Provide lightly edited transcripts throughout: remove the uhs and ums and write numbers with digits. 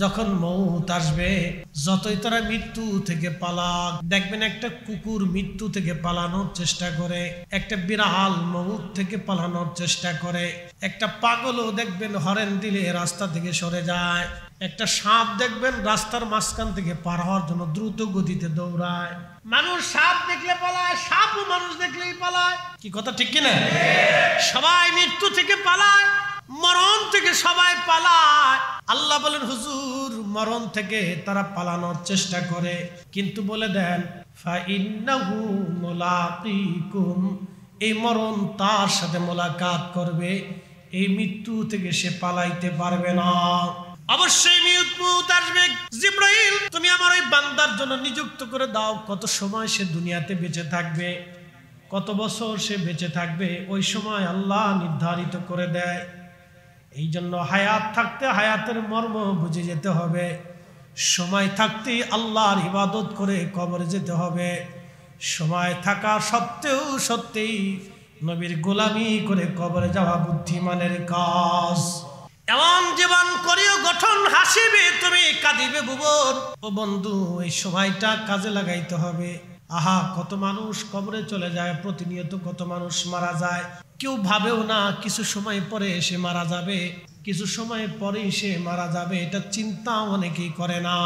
যখন মউত আসবে, যতই তারা মৃত্যু থেকে পালাক, দেখবেন একটা কুকুর মৃত্যু থেকে পালানোর চেষ্টা করে, একটা বিড়াল মউত থেকে পালানোর চেষ্টা করে, একটা পাগলও দেখবেন হরেন দিলে রাস্তা থেকে সরে যায়, একটা সাপ দেখবেন রাস্তার মাঝখান থেকে পার হওয়ার জন্য দ্রুত গতিতে দৌড়ায়। মানুষ সাপ দেখলে পালায়, সাপও মানুষ দেখলেই পালায়। কি কথা ঠিক কিনা? সবাই মৃত্যু থেকে পালায়, মরণ থেকে সবাই পালায়। আল্লাহ বলেন হুজুর মরণ থেকে তারা পালানোর চেষ্টা করে, কিন্তু বলে দেন ফাইন্নাহু মুলাকিকুম, এই মরণ তার সাথে মোলাকাত করবে, এই মৃত্যু থেকে সে পালাইতে পারবে না। অবশ্যই মৃত্যু আসবে। জিবরাইল তুমি আমার ওই বান্দার জন্য নিযুক্ত করে দাও, কত সময় সে দুনিয়াতে বেঁচে থাকবে, কত বছর সে বেঁচে থাকবে, ওই সময় আল্লাহ নির্ধারিত করে দেয়। এই জন্য হায়াত থাকতে হায়াতের মর্ম বুঝে যেতে হবে, সময় থাকতেই আল্লাহর ইবাদত করে কবরে যেতে হবে, সময় থাকা সত্ত্বেও সত্যিই নবীর গোলামি করে কবরে যাওয়া বুদ্ধিমানের কাজ। এমন জীবন করিও গঠন, হাসিবে তুমি কাঁদিবে ভুবন। ও বন্ধু, এই সময়টা কাজে লাগাইতে হবে। আহা, কত মানুষ কবরে চলে যায় প্রতিনিয়ত, কত মানুষ মারা যায়, কেউ ভাবেও না কিছু সময় পরে এসে মারা যাবে, কিছু সময় পরে এসে মারা যাবে, এটা চিন্তা অনেকেই করে না।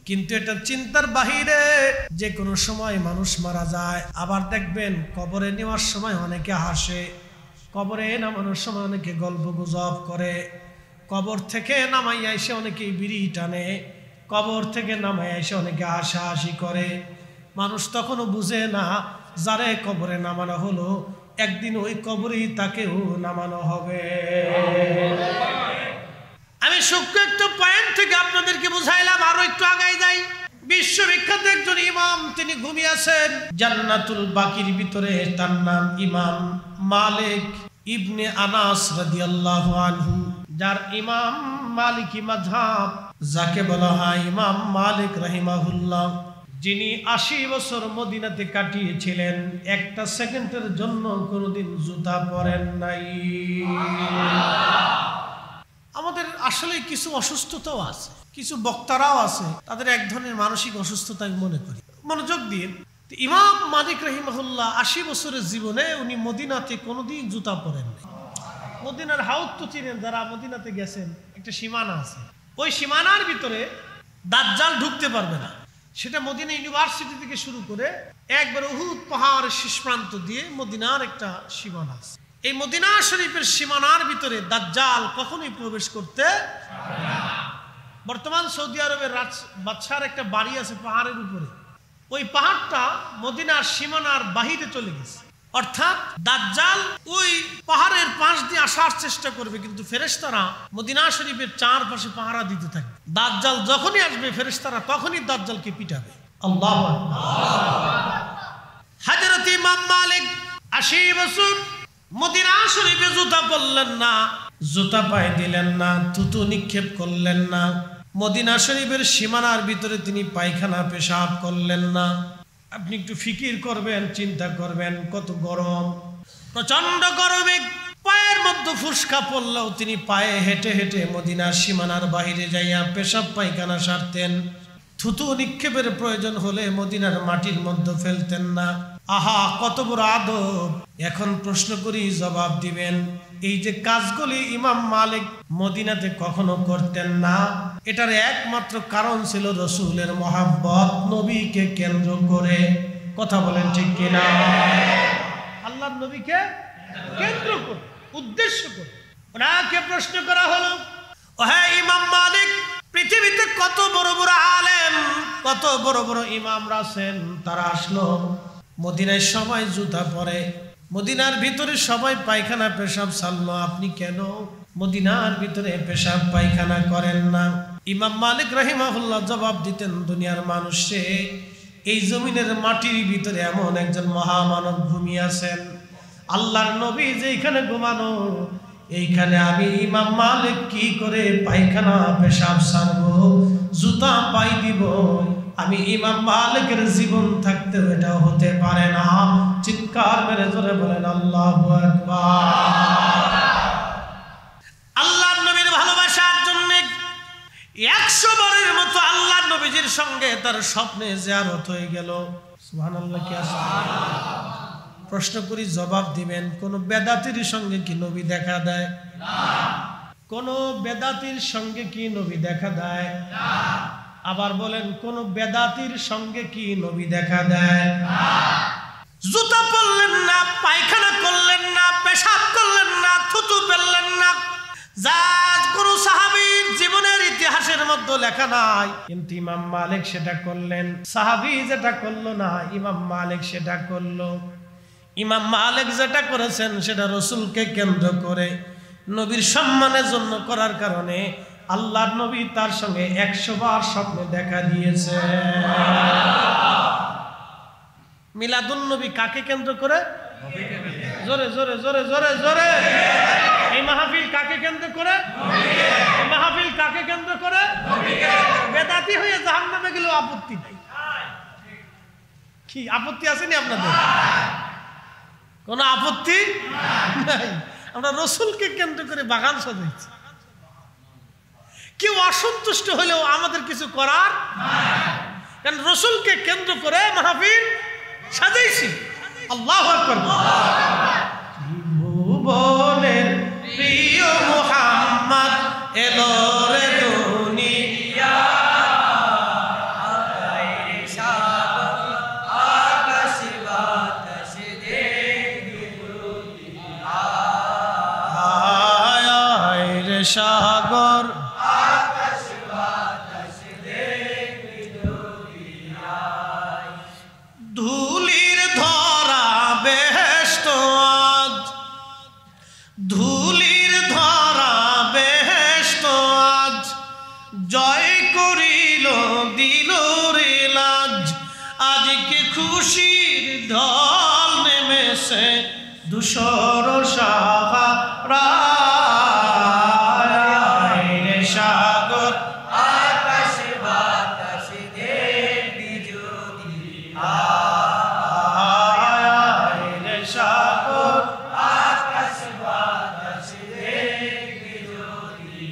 কিন্তু এটা চিন্তার বাহিরে, যে কোনো সময় মানুষ মারা যায়। আবার দেখবেন কবরে নেওয়ার সময় অনেকে হাসে, কবরে নামানোর সময় অনেকে গল্প গুজব করে, কবর থেকে নামাইয়া এসে অনেকে বিড়ি টানে, কবর থেকে নামাইয়া এসে অনেকে হাসাহাসি করে। মানুষ তখনও বুঝে না যারে কবরে নামানো হলো একদিন ওই কবরেই তাকেও নামানো হবে। আমি সূক্ষ্ম একটু পয়েন্ট থেকে আপনাদেরকে বুঝাইলাম, আরো একটু আগাই যাই। বিশ্ববিখ্যাত একজন ইমাম, তিনি ঘুমিয়েছেন জান্নাতুল বাকির ভিতরে, তার নাম ইমাম মালিক ইবনে আনাস রাদিয়াল্লাহু আনহু, যার ইমাম মালিকি মাযহাব, যাকে বলা হয় ইমাম মালিক রাহিমাহুল্লাহ, যিনি 80 বছর মদিনাতে কাটিয়েছিলেন, একটা সেকেন্ডের জন্য কোনোদিন জুতা পরেন নাই। আমাদের আসলে কিছু অসুস্থতাও আছে, কিছু বক্তারাও আছে, তাদের এক ধরনের মানসিক অসুস্থতা আমি মনে করি। মনোযোগ দিয়ে, ইমাম মালিক রাহিমাহুল্লাহ 80 বছরের জীবনে উনি মদিনাতে কোনোদিন জুতা পরেন নাই। মদিনার হাউদ তো চিনেন যারা মদিনাতে গেছেন, একটা সীমানা আছে, ওই সীমানার ভিতরে দাজ্জাল ঢুকতে পারবে না। সেটা মদিনা ইউনিভার্সিটি থেকে শুরু করে একবার উহুদ পাহাড়ের শেষ প্রান্ত দিয়ে মদিনার একটা সীমানা আছে। এই মদিনা শরীফের সীমানার ভিতরে দাজ্জাল কখনোই প্রবেশ করতে পারবে না। বর্তমান সৌদি আরবের বাদশার একটা বাড়ি আছে পাহাড়ের উপরে, ওই পাহাড়টা মদিনার সীমানার বাহিরে চলে গেছে। অর্থাৎ দাজ্জাল ওই পাহাড়ের পাশ দিয়ে আসার চেষ্টা করবে, কিন্তু ফেরেশতারা মদিনা শরীফের চারপাশে পাহারা দিতে থাকে। দাজ্জাল যখনই আসবে ফেরেশতারা তখনই দাজ্জালকে পিটাবে। আল্লাহু আকবার। হযরত ইমাম মালিক 80 বছর মদিনা শরীফে জুতা পরলেন না, জুতা পায়ে দিলেন না, থুতু নিক্ষেপ করলেন না, মদিনা শরীফের সীমানার ভিতরে তিনি পায়খানা পেশাব করলেন না। আপনি একটু ফিকির করবেন, চিন্তা করবেন, কত গরম, প্রচন্ড গরমে পায়ের মধ্যে ফুসকা পড়লেও তিনি পায়ে হেঁটে হেঁটে মদিনার সীমানার বাহিরে যাইয়া পেশাব পায়খানা সারতেন। থুতু নিক্ষেপের প্রয়োজন হলে মদিনার মাটির মধ্যে ফেলতেন না। আহা, কত বড় আদব! এখন প্রশ্ন করি, জবাব দিবেন। এই যে কাজগুলি ইমাম মালিক মদিনাতে কখনো করতেন না, এটার একমাত্র কারণ ছিল রসুলের মহাব্বত, নবীকে কেন্দ্র করে। কথা বলেন ঠিক কিনা? আল্লাহর নবীকে কেন্দ্র করে, উদ্দেশ্য করে ওনাকে প্রশ্ন করা হলো, ও হ্যাঁ ইমাম মালিক, পৃথিবীতে কত বড় বড় আলেম, কত বড় বড় ইমামরা আছেন, তারা আসলো মদিনায় সবাই জুতা পরে, মদিনার ভিতরে সবাই পায়খানা পেশাব সারলো, আপনি কেন মদিনার ভিতরে পেশাব পায়খানা করেন না? ইমাম মালিক রাহিমাহুল্লাহ জবাব দিতেন, দুনিয়ার মানুষে, এই জমিনের মাটির ভিতরে এমন একজন মহামানব ঘুমিয়ে আছেন, আল্লাহর নবী যেখানে ঘুমানো, এইখানে আমি ইমাম মালিক কি করে পায়খানা পেশাব সারবো, জুতা পাই দিব? আমি ইমাম মালিকের জীবন থাকতে এটাও হতে পারে না। চিৎকার মেরে জোরে বলেন আল্লাহু আকবার। আল্লাহর নবীর ভালোবাসার জন্য 100 বারের মতো আল্লাহ নবীজির সঙ্গে তার স্বপ্নে জিয়ারত হয়ে গেল। সুবহানাল্লাহ কি আছে? প্রশ্ন করি, জবাব দিবেন। কোন বেদাতির সঙ্গে কি নবী দেখা দেয়? না। কোন বেদাতির সঙ্গে কি নবী দেখা দেয়? না। আবার বলেন, কোন বেদাতির সঙ্গে কি নবী দেখা দেয়? না। জুতা পরলেন না, পায়খানা করলেন না, পেশাব করলেন না, থুতু ফেললেন না, যা কোন সাহাবীর জীবনের ইতিহাসের মধ্যে লেখা নাই, কিন্তু ইমাম মালিক সেটা করলেন। সাহাবী যেটা করলো না, ইমাম মালিক সেটা করলো। ইমাম মালিক যেটা করেছেন সেটা রাসূলকে কেন্দ্র করে নবীর সম্মানের জন্য করার কারণে আল্লাহর নবী তার সঙ্গে 100 বার স্বপ্নে দেখা দিয়েছে। মিলাদুন নবী কাকে কেন্দ্র করে? জোরে জোরে জোরে জোরে জোরে। এই মাহফিল কাকে কেন্দ্র করে? এই মাহফিল কাকে কেন্দ্র করে? বেদাতি হয়ে জাহান্নামে গেলেও আপত্তি নাই। কি আপত্তি আছে নি আপনাদের? কোনো আপত্তি নাই। আমরা রাসূলকে কেন্দ্র করে বাগান সাজাইছি। কেউ অসন্তুষ্ট হলেও আমাদের কিছু করার নাই, কারণ রাসূলকে কেন্দ্র করে মাহফিল সাজাইছি। আল্লাহু আকবার। ভুবনের প্রিয় মুহাম্মদ এলো রে দুনিয়া, আকাশ বাতাস রে সাগর, আকাশ বাতাস দেখবি দুনিয়ায়, ধুলির ধরা বেহেশত আজ, ধুলির ধরা বেহেশত আজ, জয় করিল দিল রে লাজ, আজকে খুশির ঢল নেমেছে ধূসর সাহারা রে সাগর, আকাশ বাতাস দেখবি যদি রে সাগর, আকাশ বাতাস দেখবি যদি।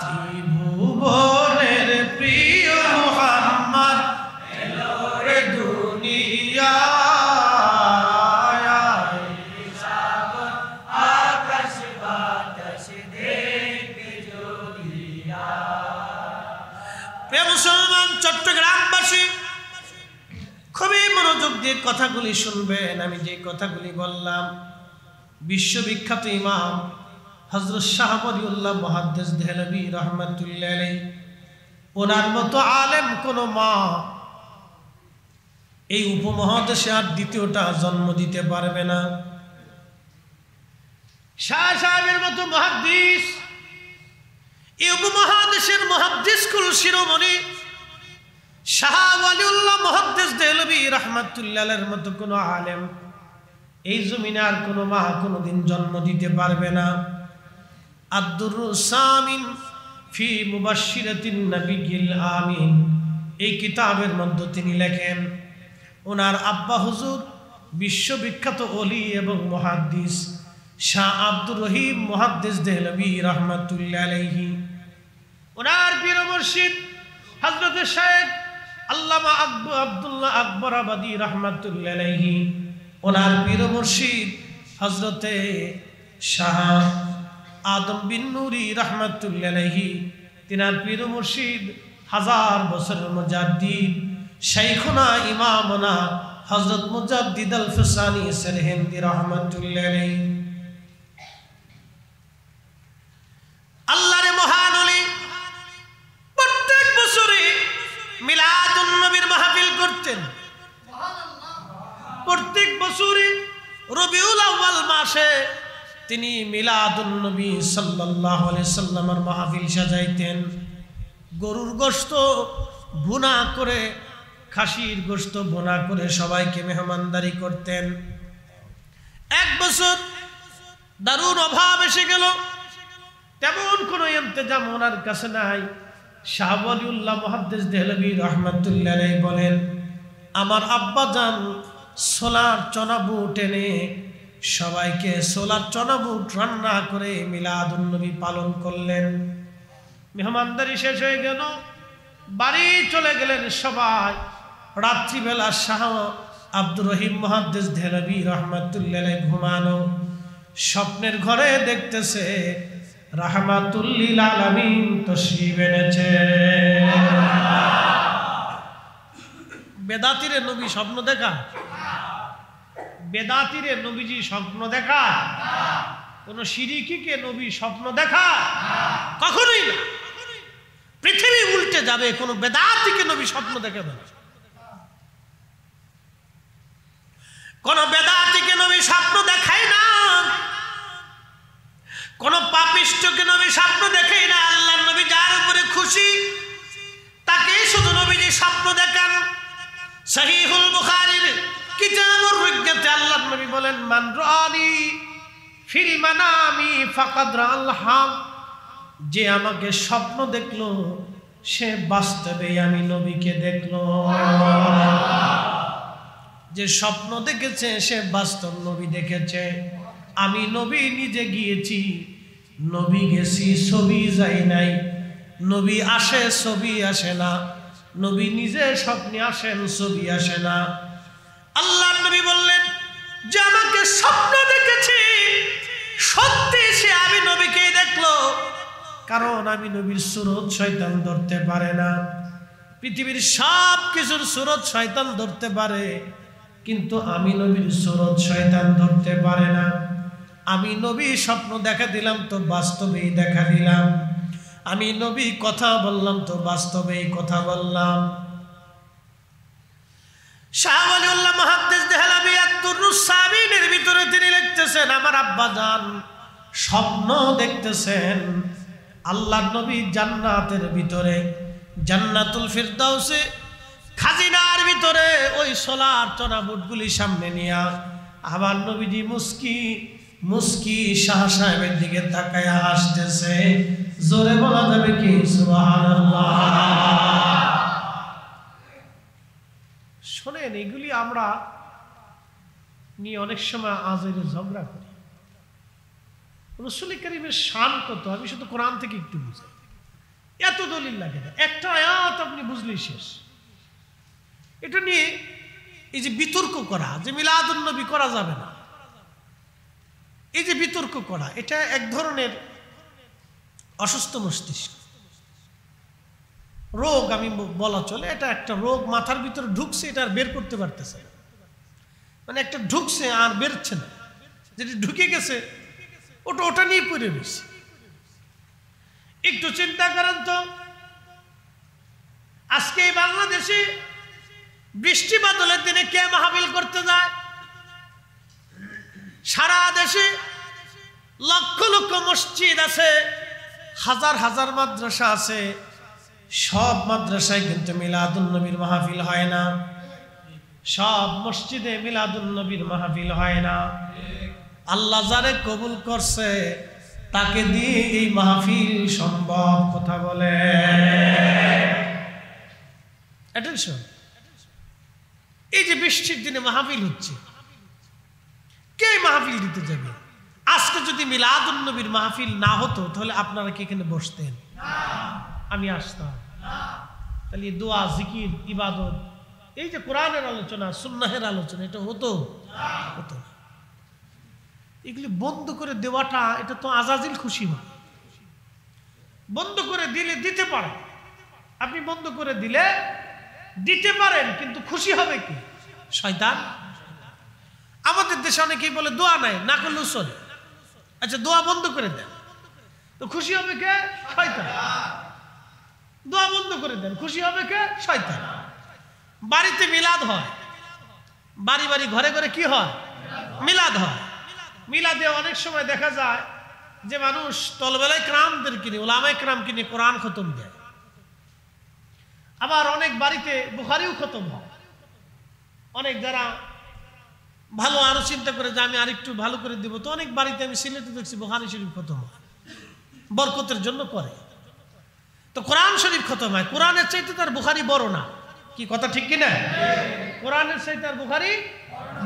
ত্রিভুবনের প্রিয় মুহাম্মদ এলো রে দুনিয়া, মুসলমান চট্টগ্রামবাসী খুবই মনোযোগ দিয়ে কথাগুলি শুনবেন। আমি যে কথাগুলি বললাম, বিশ্ববিখ্যাত ইমাম হযরত শাহ ওয়ালিউল্লাহ মুহাদ্দিস দেহলভী রাহমাতুল্লাহ আলাইহি, ওনার মতো আলেম কোন মা এই উপমহাদেশে আর দ্বিতীয়টা জন্ম দিতে পারবে না। শাহ সাহেবের মতো মুহাদ্দিস, এই উপমহাদেশের মুহাদ্দিস কুল শিরোমণি শাহ ওয়ালিউল্লাহ মুহাদ্দিস দেহলভী রাহমাতুল্লাহ আলাইহির মতো কোনো আলেম এই জমিনে আর কোনো মা কোনোদিন জন্ম দিতে পারবে না। আদ-দুররুস সামিন ফি মুবাশশিরাতিন নাবিয়্যিল আমিন এই কিতাবের মধ্যে তিনি লেখেন, ওনার আব্বা হুজুর বিশ্ববিখ্যাত ওলি এবং মুহাদ্দিস শাহ আব্দুর রহিম মুহাদ্দিস দেহলভী রাহমাতুল্লাহ আলাইহি, ওনার পীর মুর্শিদ হযরত শেখ আল্লামা আব্দুল্লাহ আকবরাবাদী রাহমাতুল্লাহ আলাইহি, ওনার পীর মুর্শিদ হযরতে শাহ আদম বিন নুরি রাহমাতুল্লাহ আলাইহি, তিনার পীর মুর্শিদ 1000 বছরের মুজাদ্দিদ শাইখুনা ইমামনা হযরত মুজাদ্দিদ আল ফিসানি সরহিন্দি রাহমাতুল্লাহ আলাইহি। আল্লাহর মহান ওলি প্রত্যেক বছরে মিলাদুন নবীর মাহফিল করতেন। প্রত্যেক বছরে রবিউল আউয়াল মাসে তিনি মিলাদুন নবী সাল্লাল্লাহু আলাইহি সাল্লামের মাহফিল সাজাইতেন। গরুর গোশত ভুনা করে, খাসির গোশত ভুনা করে সবাইকে মেহমানদারি করতেন। এক বছর দারুণ অভাব এসে গেল, তেমন কোনো ইন্তজাম ওনার কাছে নাই। শাহ ওয়ালিউল্লাহ মুহাদ্দিস দেহলভী রাহমাতুল্লাহ আলাইহি বলেন, আমার আব্বা জান সোলার চনা বুট এনে সবাইকে সোলার চনা বুট রান্না করে মিলাদুন নবী পালন করলেন। মেহমানদারি শেষ হয়ে গেল, বাড়ি চলে গেলেন সবাই। রাত্রিবেলা শাহ আব্দুর রহিম মুহাদ্দিস দেহলভী রাহমাতুল্লাহ আলাইহি ঘুমানো, স্বপ্নের ঘরে দেখতেছে রাহমাতুল লিল আলামিন তশরীফ এনেছে। বেদাতিরে নবী স্বপ্ন দেখা? বেদাতিরে নবীজি স্বপ্ন দেখা? কোন শিরিকিকে নবী স্বপ্ন দেখা? কখনোই না। পৃথিবী উল্টে যাবে, কোন বেদাতিকে নবী স্বপ্ন দেখাবে না। কোন বেদাতিকে নবী স্বপ্ন দেখায় না, কোন পাপিষ্ঠকে নবী স্বপ্ন দেখায় না। আল্লাহর নবী যার উপরে খুশি তাকে শুধু নবীজি স্বপ্ন দেখান। সহিহুল বুখারীর কিতাবুর রুজ্জাতে আল্লাহর নবী বলেন, মান রানি ফিল মানামি ফাকাদ রাআল হক, যে আমাকে স্বপ্ন দেখলো সে বাস্তবে আমি নবীকে দেখলো। যে স্বপ্ন দেখেছে সে বাস্তব নবী দেখেছে। আমি নবী নিজে গিয়েছি, নবী গেছি, ছবি যাই নাই। নবী আসে, ছবি আসে না। নবী নিজে স্বপ্নে আসেন, ছবি আসে না। আল্লাহর নবী বললেন, যে আমাকে স্বপ্ন দেখেছে সত্যি সে আমি নবীকেই দেখলো। কারণ আমি নবীর সুরত শয়তান ধরতে পারে না। পৃথিবীর সব কিছুর সুরত শয়তান ধরতে পারে, কিন্তু আমি নবীর সুরত শয়তান ধরতে পারে না। আমি নবী স্বপ্ন দেখা দিলাম তো বাস্তবেই দেখা দিলাম। আমি নবী কথা বললাম তো বাস্তবেই কথা বললাম। শাহ ওয়ালিউল্লাহ মুহাদ্দিস দেহলভী আদ-দুররুস সাবিনের ভিতরে তিনি লিখতেছেন, আমার আব্বা জান স্বপ্ন দেখতেছেন আল্লাহর নবী জান্নাতের ভিতরে, জান্নাতুল ফিরদাউসে খাজিনার ভিতরে ওই সোলার চনা বুটগুলি সামনে নিয়া আমার নবীজি মুস্কি মুস্কি শাহ সাহেবের দিকে তাকায়া হাসতেছে। জোরে বলা যাবে কি সুবহানাল্লাহ? শোনেন, এগুলি আমরা নিয়ে অনেক সময় আজের ঝগড়া করি। রাসূল কারীমের শান কত আমি শুধু কোরআন থেকে একটু বুঝাই, এত দলিল লাগে না। একটা আয়াত আপনি বুঝলেই শেষ। এটা নিয়ে এই যে বিতর্ক করা যে মিলাদুন নবী করা যাবে না, এই যে বিতর্ক করা, এটা এক ধরনের অসুস্থ মস্তিষ্ক রোগ আমি বলা চলে। এটা একটা রোগ মাথার ভিতরে ঢুকছে, এটা আর বের করতে পারতেছে না। মানে একটা ঢুকছে আর বেরোচ্ছে না, যেটা ঢুকে গেছে ওটা নিয়ে পড়ে রয়েছে। একটু চিন্তা করেন তো, আজকে এই বাংলাদেশে বৃষ্টি বাদলের দিনে কে মাহফিল করতে যায়? সারা দেশে লক্ষ লক্ষ মসজিদ আছে, হাজার হাজার মাদ্রাসা আছে, সব মাদ্রাসায় কিন্তু মিলাদুন নবীর মাহফিল হয় না। সব মসজিদে মিলাদুন নবীর মাহফিল হয় না। আল্লাহ যারে কবুল করছে তাকে দিয়ে এই মাহফিল সম্ভব। কথা বলে অ্যাটেনশন। এই যে বৃষ্টির দিনে মাহফিল হচ্ছে, কে মাহফিল দিতে যাবে? আজকে যদি মিলাদুন নবীর মাহফিল না হতো তাহলে আপনারা কি এখানে বসতেন? আমি আসতাম। তাহলে দোয়া, জিকির, ইবাদত, এই যে কোরআনের আলোচনা, সুন্নাহের আলোচনা, এটা হতো হতো না। এগুলি বন্ধ করে দেওয়াটা, এটা তো আজাজিল খুশি হয়। বন্ধ করে দিলে দিতে পারেন, আপনি বন্ধ করে দিলে দিতে পারেন, কিন্তু খুশি হবে কি? শয়তান। আমাদের দেশে অনেকেই বলে দোয়া নাই, না করলেও চলে। আচ্ছা, দোয়া বন্ধ করে দেন তো খুশি হবে কে? শয়তান। দোয়া বন্ধ করে দেন, খুশি হবে কে? শয়তান। বাড়িতে মিলাদ হয়, বাড়ি বাড়ি ঘরে ঘরে কি হয়? মিলাদ হয়। মিলাদে অনেক সময় দেখা যায় যে মানুষ তলবেলায় ক্রামদের কিনে, ওলামায়ে ক্রাম কিনে কোরআন খতম দেয়। আবার অনেক বাড়িতে বুখারিও খতম হয়। অনেক যারা ভালো আরো চিন্তা করে যে আমি আরেকটু ভালো করে দিব, তো অনেক বাড়িতে আমি সিলেটে দেখছি বুখারী শরীফ খতম হয়, বরকতের জন্য করে। তো কোরআন শরীফ খতম হয়। কোরআনের চাইতে তার বুখারী বড় না, কি কথা ঠিক কিনা? কোরআনের চাইতে তার বুখারী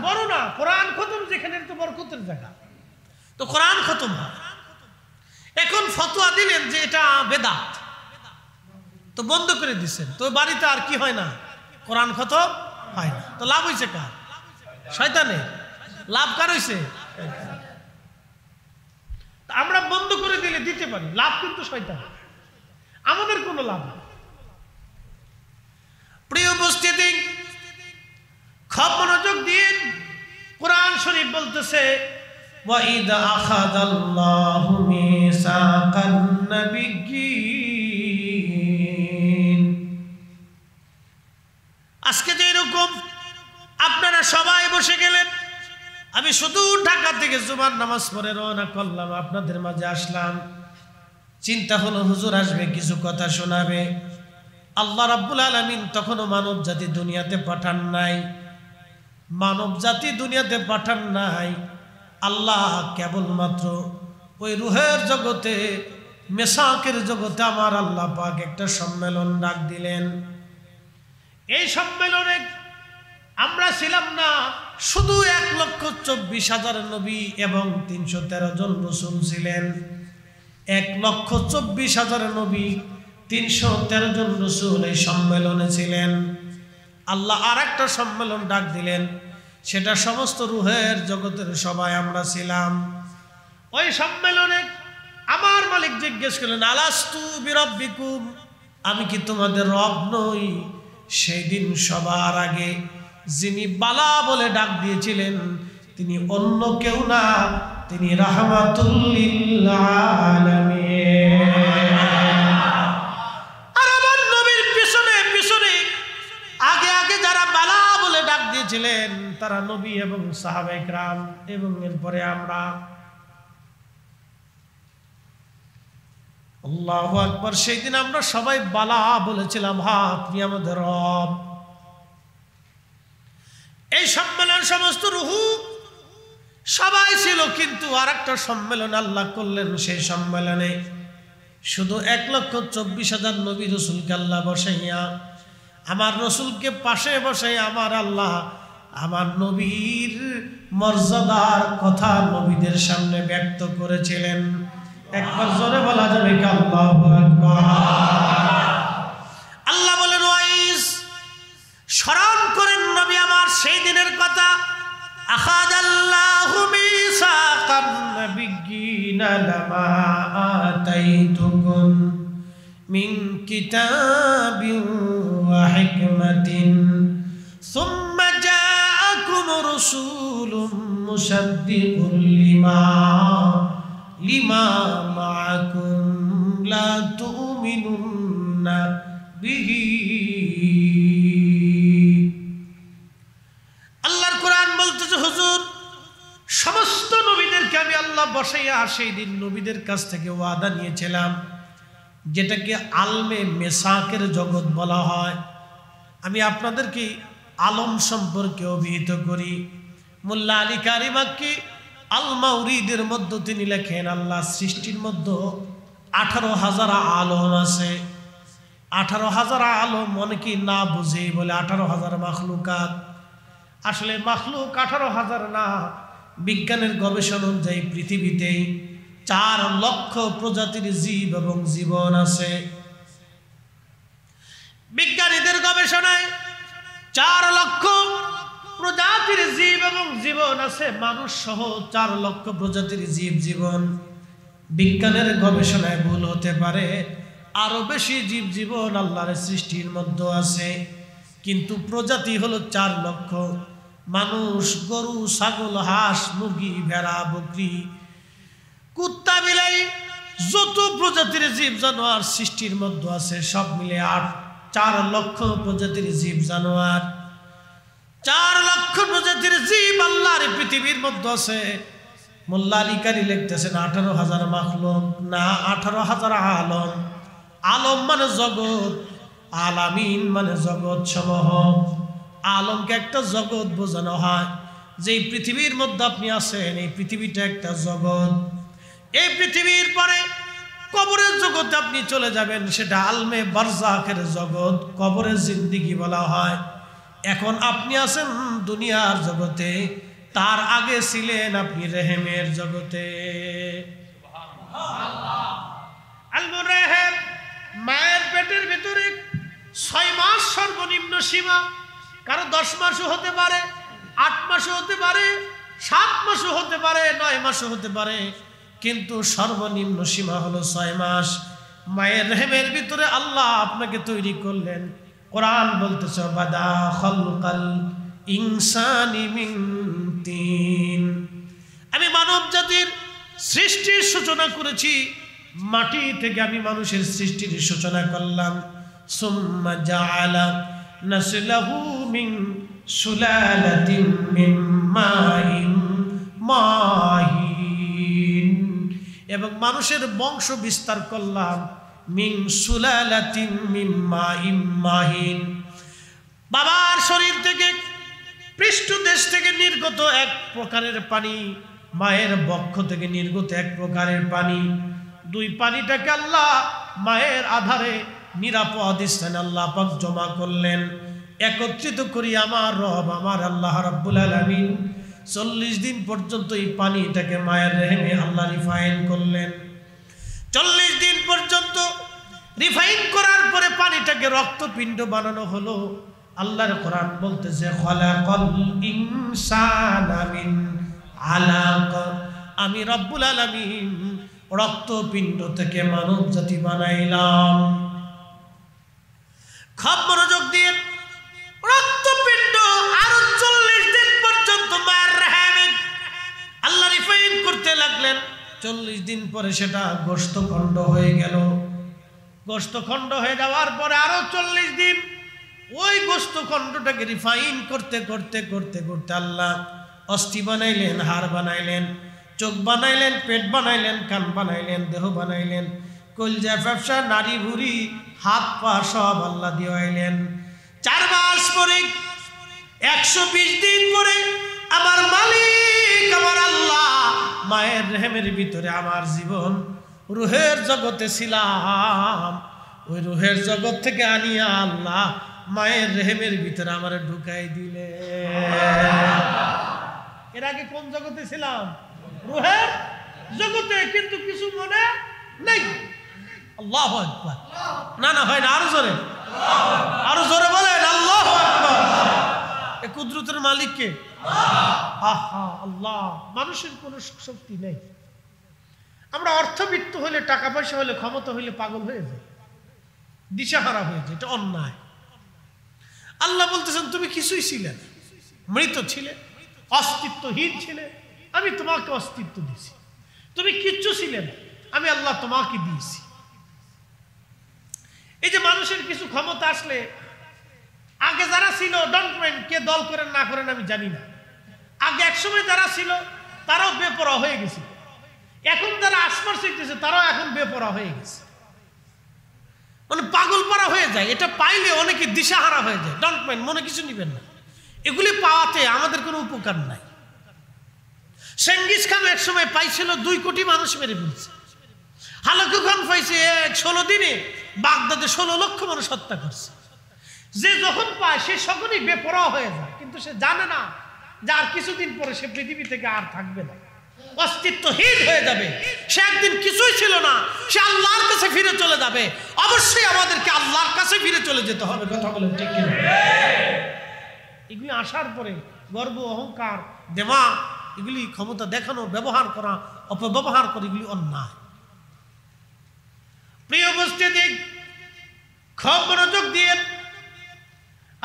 বড় না। কোরআন খতম যেখানে, তো বরকতের জায়গা, তো কোরআন খতম হয়। এখন ফতোয়া দিলেন যে এটা বেদাত। তো বন্ধ করে দিচ্ছেন, তো বাড়িতে আর কি হয় না, কোরআন খতম হয় না। তো লাভ হয়েছে কার? শয়তানের। লাভ কার হয়েছে? আমরা বন্ধ করে দিলে দিতে পারি, লাভ কিন্তু শয়তান, আমাদের কোনো লাভ নেই। প্রিয় উপস্থিতি, খুব মনোযোগ দিন। কোরআন শরীফ বলতেছে ওয়াইদা আখাযাল্লাহু মিসাকান নাবিয়্যিন। আজকে যে এরকম আপনারা সবাই বসে গেলেন, আমি শুধু ঢাকা থেকে জুমার নামাজ পড়ে রওনা করলাম, আপনাদের মাঝে আসলাম। চিন্তা হলো হুজুর আসবে, কিছু কথা শোনাবে। আল্লাহ রাব্বুল আলামিন তখনও মানব জাতি দুনিয়াতে পাঠান নাই, মানব জাতি দুনিয়াতে পাঠান নাই। আল্লাহ কেবলমাত্র ওই রুহের জগতে, মেসাকের জগতে আমার আল্লাহ পাক একটা সম্মেলন ডাক দিলেন। এই সম্মেলনে আমরা ছিলাম না শুধু 1,24,000 নবী এবং 313 জন রাসূল ছিলেন। 1,24,000 নবী, 313 জন রাসূল এই সম্মেলনে ছিলেন। আল্লাহ আর একটা সম্মেলন ডাক দিলেন, সেটা সমস্ত রুহের জগতের সবাই আমরা ছিলাম। ওই সম্মেলনে আমার মালিক জিজ্ঞেস করলেন, আলাস্তু বিরাব্বিকুম, আমি কি তোমাদের রব নই? সেই দিন সবার আগে যিনি বালা বলে ডাক দিয়েছিলেন তিনি অন্য কেউ না, তিনি রাহমাতুল লিল আলামিন। আর আমার নবীর পিছনে পিছনে আগে আগে যারা বালা বলে ডাক দিয়েছিলেন তারা নবী এবং সাহাবায়ে কেরাম, এবং এরপরে আমরা। আল্লাহু আকবার। সেই দিন আমরা সবাই বালা বলেছিলাম, হ্যাঁ আপনি আমাদের রব। এই সম্মেলন সমস্ত রুহু সবাই ছিল, কিন্তু আর একটা সম্মেলন আল্লাহ করলেন। সেই সম্মেলনে শুধু 1,24,000 নবী রসুলকে আল্লাহ বসাইয়া, আমার রসুলকে পাশে বসাইয়া আমার আল্লাহ আমার নবীর মর্যাদার কথা নবীদের সামনে ব্যক্ত করেছিলেন। একবার জোরে বলা যাবে কি আল্লাহু আকবার? আল্লাহ বলেন, ওয়াইস স্মরণ করেন নবী আমার সেই দিনের কথা। আখাযাল্লাহু মিসাকান নাবিয়্যিনা লামা আতাইতুকুম মিন কিতাবিন ওয়া হিকমাতিন সুম্মা জাআকুম রাসূলুম মুসাদ্দিকুন লিমা মাআকুম লা তুমিনুন্না বিহি। আল্লাহর কোরআন বলতেছে, হুজুর সমস্ত নবীদেরকে আমি আল্লাহ বসাইয়া সেই দিন নবীদের কাছ থেকে ওয়াদা নিয়েছিলাম, যেটাকে আলমে মেসাকের জগৎ বলা হয়। আমি আপনাদেরকে আলম সম্পর্কে অভিহিত করি। মোল্লা আলী কারি মাক্কি আল মাউরিদের মধ্যে তিনি লেখেন, আল্লাহ সৃষ্টির মধ্যে 18,000 আলম আছে। 18,000 আলম অনেকেই না বুঝে বলে 18,000 মাখলুকাত। আসলে মাখলুক 18,000 না, বিজ্ঞানের গবেষণা অনুযায়ী পৃথিবীতেই 4 লক্ষ প্রজাতির জীব এবং জীবন আছে। বিজ্ঞানীদের গবেষণায় 4 লক্ষ প্রজাতির জীব এবং জীবন আছে, মানুষ সহ 4 লক্ষ প্রজাতির জীব জীবন। বিজ্ঞানের গবেষণায় ভুল হতে পারে, আরো বেশি জীব জীবন আল্লাহর সৃষ্টির মধ্যে আছে, কিন্তু প্রজাতি হলো 4 লক্ষ। মানুষ, গরু, ছাগল, হাঁস, মুরগি, ভেড়া, বকরি, কুত্তা, বিলাই, যত প্রজাতির জীব জানোয়ার সৃষ্টির মধ্যে আছে সব মিলে 4 লক্ষ প্রজাতির জীব জানোয়ার। 4 লক্ষ প্রজাতির জীব আল্লাহর পৃথিবীর মধ্যে আছে। মোল্লা আলী কারি লিখতেছেন 18,000 মাখলুক না, 18,000 আলম। আলম মানে জগৎ, আলামিন মানে জগৎ সমূহ। আলমকে একটা জগৎ বোঝানো হয়। যেই পৃথিবীর মধ্যে আপনি আছেন, এই পৃথিবীটা একটা জগৎ। এই পৃথিবীর পরে কবরের জগতে আপনি চলে যাবেন, সেটা আলমে বারজাখের জগৎ, কবরের জিন্দেগি বলা হয়। এখন আপনি আছেন দুনিয়ার জগতে, তার আগে ছিলেন আপনি রেহেমের জগতে। আল মুরাহেম মায়ের পেটের ভিতরে 6 মাস সর্বনিম্ন সীমা, কারো 10 মাসও হতে পারে, 8 মাসও হতে পারে, 7 মাসও হতে পারে, 9 মাসও হতে পারে, কিন্তু সর্বনিম্ন সীমা হলো 6 মাস। মায়ের রেহেমের ভিতরে আল্লাহ আপনাকে তৈরি করলেন। কোরআন বলতেছে বাদা খালকাল ইনসানি মিন তিন, আমি মানব জাতির সৃষ্টির সূচনা করেছি, মাটি থেকে আমি মানুষের সৃষ্টির সূচনা করলাম। সুম্মা জাআলা নাসলাহু মিন সুলালাতিন মিন মাইন মাহিন, এবং মানুষের বংশ বিস্তার করলাম মিন সুলালাতিন মিন মাইন মাহিন, বাবার শরীর থেকে পৃষ্ঠদেশ থেকে নির্গত এক প্রকারের পানি, মায়ের বক্ষ থেকে নির্গত এক প্রকারের পানি, দুই পানিটাকে আল্লাহ মায়ের আধারে নিরাপদ স্থানে আল্লাহ পাক জমা করলেন। একত্রিত করি আমার রব আমার আল্লাহ রাব্বুল আলামিন 40 দিন পর্যন্ত এই পানিটাকে মায়ের রেহেমে আল্লাহ রিফাইন করলেন। 40 দিন পর্যন্ত রিফাইন করার পরে পানিটাকে রক্তপিণ্ড বানানো হলো। আল্লাহর কোরআন বলতেছে খালাকাল ইনসানা মিন আলাক, আমি রব্বুল আলামিন রক্তপিণ্ড থেকে মানব জাতি বানাইলাম। খুব মনোযোগ দিয়ে রক্তপিণ্ড আরো 40 দিন পর্যন্ত মায়ের রেহেমে আল্লাহ রিফাইন করতে লাগলেন। 40 দিন পরে সেটা গোশতখণ্ড হয়ে গেল। গোশতখণ্ড হয়ে যাওয়ার পরে আরো 40 দিন ওই গোশতখণ্ডটাকে রিফাইন করতে করতে করতে করতে আল্লাহ অস্থি বানাইলেন, হাড় বানাইলেন, চোখ বানাইলেন, পেট বানাইলেন, কান বানাইলেন, দেহ বানাইলেন, কলজা ফ্যাপসা নাড়ি ভুড়ি হাত পা সব আল্লাহ দিয়াইলেন। 4 মাস পরে 120 দিন পরে আমার মালিক আমার আল্লাহ মায়ের রেহেমের ভিতরে আমার জীবন রুহের জগতে ছিলাম, ওই রুহের জগৎ থেকে আনিয়া আল্লাহ মায়ের রেহেমের ভিতরে আমার ঢুকাই দিলে। এর আগে কোন জগতে ছিলাম? রুহের জগতে, কিন্তু কিছু মনে নেই। আল্লাহু আকবার, না না হয় না, আরো জোরে, আরো জোরে বলেন আল্লাহু আকবার। এই কুদরতের মালিক কে? আহা আল্লাহ। মানুষের কোনো শক্তি নেই। আমরা অর্থবিত্ত হলে, টাকা পয়সা হলে, ক্ষমতা হইলে পাগল হয়ে যায়, দিশাহারা হয়ে যায়, এটা অন্যায়। আল্লাহ বলতেছেন তুমি কিছুই ছিলে না, মৃত ছিলে, অস্তিত্বহীন ছিলে, আমি তোমাকে অস্তিত্ব দিয়েছি। তুমি কিচ্ছু ছিলে না, আমি আল্লাহ তোমাকে দিয়েছি। এই যে মানুষের কিছু ক্ষমতা আসলে, আগে যারা ছিল, ডোন্ট মাইন্ড কে দল করেন না করেন আমি জানি না, আগে একসময় যারা ছিল তারাও বেপরোয়া হয়ে গেছে, এখন যারা আসমার চাইতেছে তারাও এখন বেপরোয়া হয়ে গেছে, মানে পাগল পারা হয়ে যায়। এটা পাইলে অনেকে দিশাহারা হয়ে যায়। ডোন্ট মাইন্ড, মনে কিছু নিবেন না, এগুলি পাওয়াতে আমাদের কোনো উপকার নাই। চেঙ্গিস খান এক সময় পাইছিল 2 কোটি মানুষ মেরে ফেলছে। হালাকু খান পাইছে 16 দিনে বাগদাদে 16 লক্ষ মানুষ হত্যা করছে। যে যখন পায় সে সকলেই বেপরোয়া হয়ে যায়, কিন্তু সে জানে না যে আর কিছুদিন পরে সে পৃথিবী থেকে আর থাকবে না, অস্তিত্বহীন হয়ে যাবে। সে একদিন কিছুই ছিল না, সে আল্লাহর কাছে ফিরে চলে যাবে। অবশ্যই আমাদেরকে আল্লাহর কাছে ফিরে চলে যেতে হবে। কথা বলেন ঠিক কিনা? এগুলি আসার পরে গর্ব, অহংকার, দেমাগ, এগুলি ক্ষমতা দেখানো, ব্যবহার করা, অপব্যবহার করে, এগুলি অন্যায়। প্রিয় উপস্থিতি, খুব মনোযোগ দিয়ে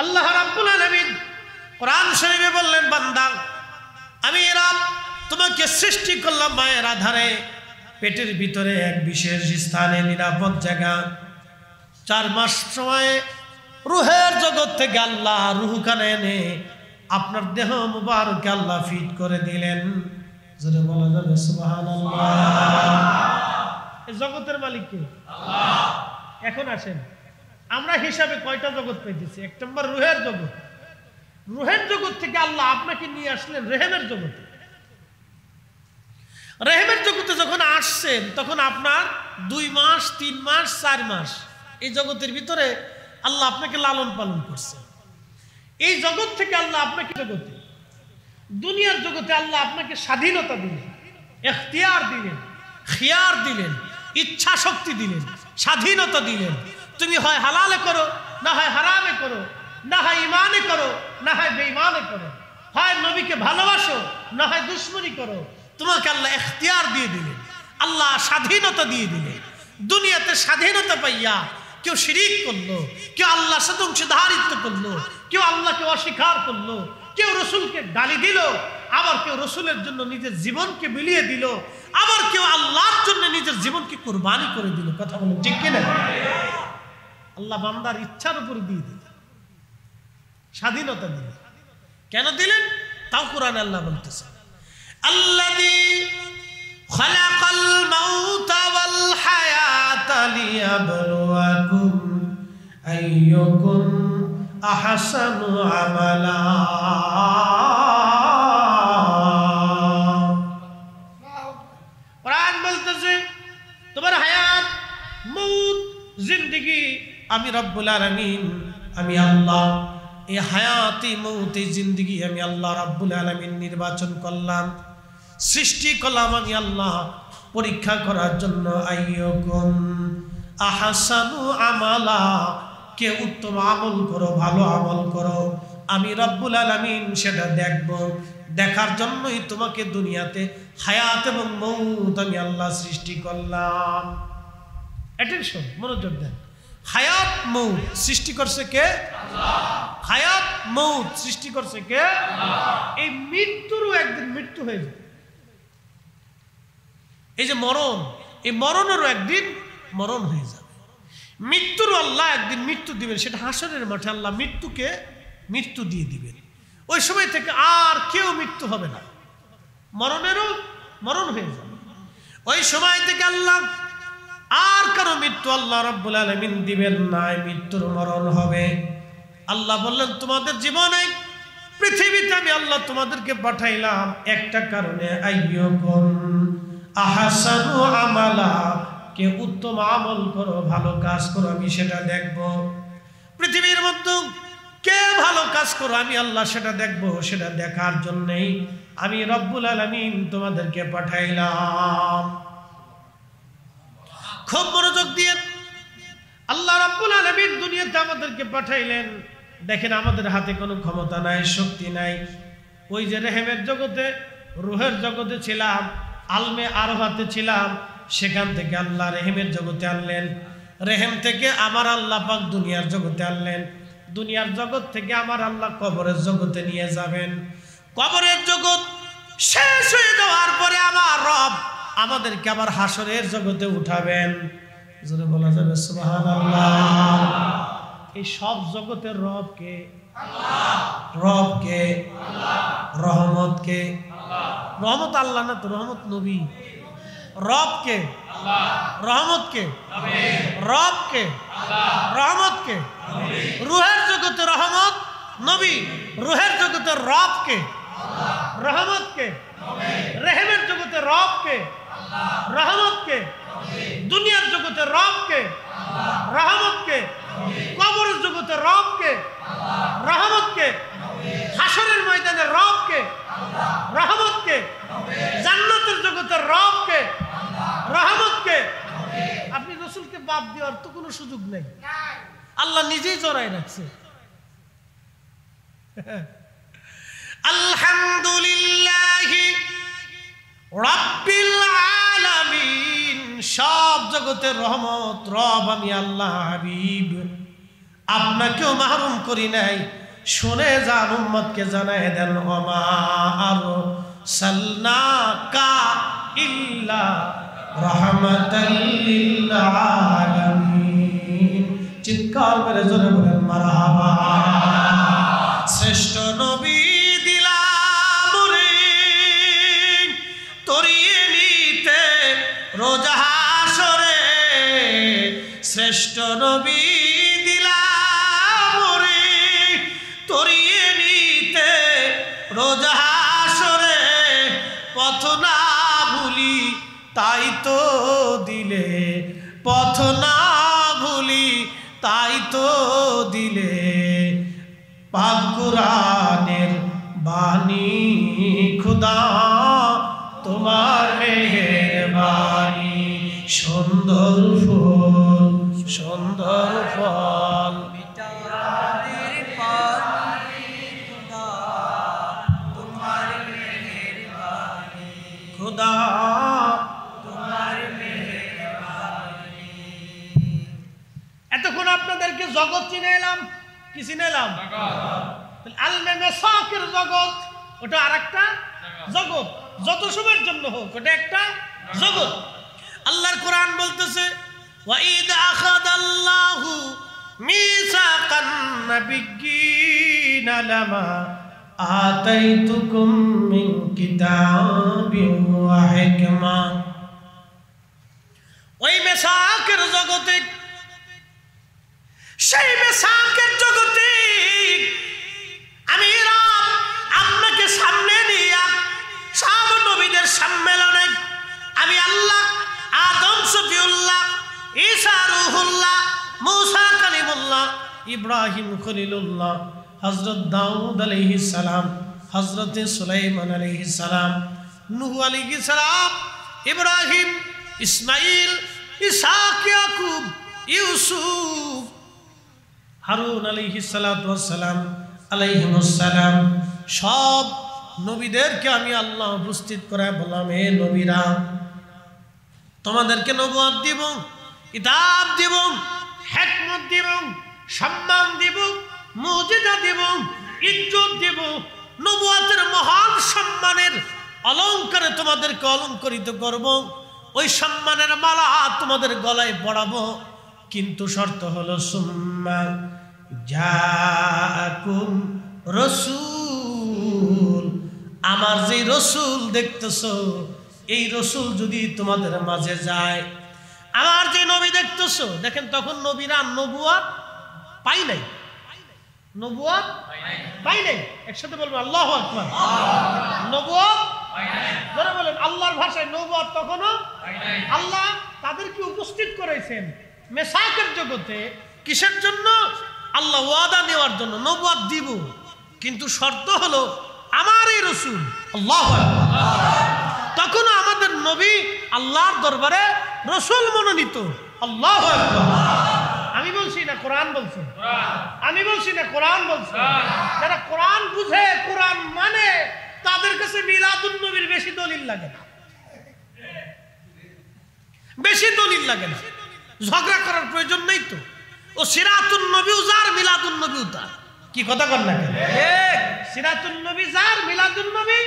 আল্লাহ রাব্বুল আলামিন কোরআন শরীফে বললেন, বান্দা আমি রব তোমাকে সৃষ্টি করলাম মায়ের আধারে, পেটের ভিতরে এক বিশেষ স্থানে, নিরাপদ জায়গা। 4 মাস সময় রুহের জগৎ থেকে আল্লাহ রুহখানে এনে আপনার দেহ মুবারক আল্লাহ ফিট করে দিলেন। জোরে বলা যাবে সুবহানাল্লাহ। এই জগতের মালিক কে? আল্লাহ। এখন আসেন, আমরা হিসাবে কয়টা জগৎ পেয়েছি? 1 নম্বর রুহের জগৎ। রুহের জগৎ থেকে আল্লাহ আপনাকে নিয়ে আসলেন রেহেমের জগতে। রেহেমের জগতে যখন আসছেন তখন আপনার 2 মাস, 3 মাস, 4 মাস এই জগতের ভিতরে আল্লাহ আপনাকে লালন পালন করছেন। এই জগৎ থেকে আল্লাহ আপনাকে জগতে, দুনিয়ার জগতে আল্লাহ আপনাকে স্বাধীনতা দিলেন, এখতিয়ার দিলেন, খিয়ার দিলেন, ইচ্ছা শক্তি দিলেন। স্বাধীনতা দিলেন। তুমি হয় হালালে করো, না হয় হারামে করো, না হয় ইমানে করো, না হয় বেঈমানে করো, হয় নবীকে ভালোবাসো, না হয় দুশমনি করো। তোমাকে আল্লাহ ইখতিয়ার দিয়ে দিলেন, আল্লাহ স্বাধীনতা দিয়ে দিলেন। দুনিয়াতে স্বাধীনতা পাইয়া কেউ শিরিক করলো, কেউ আল্লাহর সাথে অংশীদারিত্ব করলো, কেউ আল্লাহকে অস্বীকার করলো, কেউ রসুলকে গালি দিল, আবার কেউ রসুলের জন্য নিজের জীবনকে বিলিয়ে দিল, আবার কেউ আল্লাহর জন্য নিজের জীবনকে কুরবানি করে দিল। কথা বলুন ঠিক কিনা? আল্লাহ বান্দার ইচ্ছার উপর দিয়ে দিলেন, স্বাধীনতা দিলেন। কেন দিলেন? তাও কোরআনে আল্লাহ বলতেছেন, আল্লাযী খালাকাল মাউতা ওয়াল হায়াতা লিয়াবলুয়াকুম আইয়ুকুম আহসানু আমালা। কোরআন বলতেছে তোমার হায়াত, মউত, জিন্দেগি আমি রব্বুল আলামিন, আমি আল্লাহ এই হায়াতি মউতি জিন্দেগি আমি আল্লাহ রব্বুল আলামিন নির্বাচন করলাম, সৃষ্টি করলাম আমি আল্লাহ পরীক্ষা করার জন্য। আইয়ুকুম আহসানু আমালা, কে উত্তম আমল করো, ভালো আমল করো, আমি রব্বুল আলামিন সেটা দেখব। দেখার জন্যই তোমাকে দুনিয়াতে হায়াত এবং মউত আমি আল্লাহ সৃষ্টি করলাম। অ্যাটেনশন, মনোযোগ দেন। হায়াত মউত সৃষ্টি করছে কে? আল্লাহ। হায়াত মউত সৃষ্টি করছে কে? আল্লাহ। এই মৃত্যুরও একদিন মৃত্যু হয়ে যাবে। এই যে মরণ, এই মরণেরও একদিন মরণ হয়ে যাবে। মৃত্যুরও আল্লাহ একদিন মৃত্যু দিবেন, সেটা হাসরের মাঠে আল্লাহ মৃত্যুকে মৃত্যু দিয়ে দিবেন। ওই সময় থেকে আর কেউ মৃত্যু হবে না, মরণেরও মরণ হয়ে যাবে। ওই সময় থেকে আল্লাহ আর কারো মৃত্যু আল্লাহ রাব্বুল আলামিন দিবেন না, মৃত্যুর মরণ হবে। আল্লাহ বললেন তোমাদের জীবনে পৃথিবীতে আমি আল্লাহ তোমাদেরকে পাঠাইলাম একটা কারণে, আইয়ুকুম আহসানু আমালা, কে উত্তম আমল করো, ভালো কাজ করো, আমি সেটা দেখব। পৃথিবীর মধ্যে কে ভালো কাজ করো আমি আল্লাহ সেটা দেখব। সেটা দেখার জন্যই আমি রব্বুল আলামিন তোমাদেরকে পাঠাইলাম। খুব মনোযোগ দিয়ে আল্লাহ রাব্বুল আলামিন দুনিয়াতে আমাদেরকে পাঠাইলেন। দেখেন আমাদের হাতে কোনো ক্ষমতা নাই, শক্তি নাই। ওই যে রেহেমের জগতে, রুহের জগতে ছিলাম, আলমে আরফাতে ছিলাম, সেখান থেকে আল্লাহ রেহেমের জগতে আনলেন। রেহেম থেকে আমার আল্লাহ পাক দুনিয়ার জগতে আনলেন। দুনিয়ার জগৎ থেকে আমার আল্লাহ কবরের জগতে নিয়ে যাবেন। কবরের জগৎ শেষ হয়ে যাওয়ার পরে আমার রব আমাদেরকে আবার হাসরের জগতে উঠাবেন। জোরে বলা যাবে সুবহানাল্লাহ। এই সব জগতের রব কে? আল্লাহ। রব কে? আল্লাহ। রহমত কে? আল্লাহ। রহমত আল্লাহ না তো, রহমত নবী। রব কে? আল্লাহ। রহমত কে? নবী। রব কে? আল্লাহ। রহমত কে? নবী। রূহের জগতে রহমত নবী, রূহের জগতে রব কে? আল্লাহ। রহমত কে? নবী। রেহেমের জগতে রব কে? আল্লাহ। রহমত কে? নবী। দুনিয়ার জগতে রব কে? আল্লাহ। রহমত কে? নবী। কবরের জগতে রব কে? আল্লাহ। রহমত কে? নবী। হাসরের ময়দানে রব কে? আল্লাহ। রহমত কে? নবী। জান্নাতের জগতে রব কে? আল্লাহ। রহমত কে? নবী। আপনি রাসূলকে বাদ দেওয়ার তো কোনো সুযোগ নেই, আল্লাহ নিজেই জড়াই রাখছে। আলহামদুলিল্লাহি রাব্বিল আলামিন। সব জগতের রহমত রব আমি আল্লাহ হাবিব, আপনাকেও মাহরুম করি নাই। শুনে যান, উম্মতকে জানায় দেন, ওমা আরসালনাকা ইল্লা রাহমাতাল লিল আলামিন। চিৎকার করে জোরে বলেন মারহাবা। শ্রেষ্ঠ নবী দিলাম রে তরিয়ে নিতে রোজ হাসরে, শ্রেষ্ঠ নবী দিলাম রে তরিয়ে নিতে রোজ হাসরে। পথ না ভুলি তাই তো দিলে, পথ না ভুলি তাই তো দিলে, পাক কুরআনের বাণী খুদা তোমার মেহেরবানি। সুন্দর ফুল সুন্দর ফল খোদা এতক্ষণ আপনাদেরকে জগৎ চিনে এলাম, কি চিনে এলাম? আলমে মেসাকের জগৎ, ওটা আরেকটা জগৎ। যত সময়ের জন্য হোক ওটা একটা জগৎ। আল্লাহর কোরআন বলতেছে ওয়াইদ আখাদাল্লাহু মিসাকান নাবিয়্যিনা লামা আতাইতুকুম মিন কিতাবিন ওয়া হিকমা। ওই মেসাকের জগতে, সেই মেসাকের জগতে আমি রব আপনাকে সামনে নিয়ে সব নবীদের সম্মেলনে আমি আল্লাহ আদম সফিউল্লাহ, ঈসা রূহুল্লাহ, মূসা কালিমুল্লাহ, ইব্রাহিম খলিলুল্লাহ, হযরত দাউদ আলাইহিস সালাম, হযরত সুলাইমান আলাইহিস সালাম, নূহ আলাইহিস সালাম, ইব্রাহিম, ইসমাইল, ইসহাক, ইয়াকুব, ইউসুফ, হারুন আলাইহিস সালাতু ওয়াস সালাম আলাইহিমুস সালাম, সব নবীদেরকে আমি আল্লাহ উপস্থিত করে বললাম, হে নবীরা, তোমাদেরকে নবুয়ত দিব, কিতাব দিব, হিকমত দিব, সম্মান দিব, মুজিজা দিব, ইজ্জত দিব, নবুয়তের মহান সম্মানের অলংকারে তোমাদেরকে অলংকরিত করব, ওই সম্মানের মালা তোমাদের গলায় পরাবো। কিন্তু শর্ত হলো সুম্মা জাআকুম রাসূল, আমার যে রসুল দেখতেছো এই রসুল যদি তোমাদের মাঝে যায়, আমার যে নবী দেখতেছো, দেখেন তখন নবীরা নবুয়ত পাই নাই, নবুয়ত পাই নাই। একসাথে বলবেন আল্লাহু আকবার। নবুয়ত যারা বলেন আল্লাহর ভাষায় নবুয়ত তখনও আল্লাহ তাদেরকে উপস্থিত করেছেন মেসাকের জগতে। কিসের জন্য? আল্লাহ ওয়াদা নেওয়ার জন্য। নবুয়ত দিব, কিন্তু শর্ত হলো আমার এই রসুল। আল্লাহু আকবার। তখনও আমাদের নবী আল্লাহর দরবারে রসুল মনোনীত। আল্লাহু আকবার। আমি বলছি না কোরআন বলছে, আমি বলছি না কোরআন বলছে। যারা কোরআন বুঝে, কোরআন মানে, তাদের কাছে মিলাদুন নবীর বেশি দলিল লাগে না, বেশি দলিল লাগে না। ঝগড়া করার প্রয়োজন নেই তো। ও সিরাতুন নবী যার, মিলাদুন নবী তার। কি কথা কর না কেন? সিরাতুন নবী যার, মিলাদুন নবী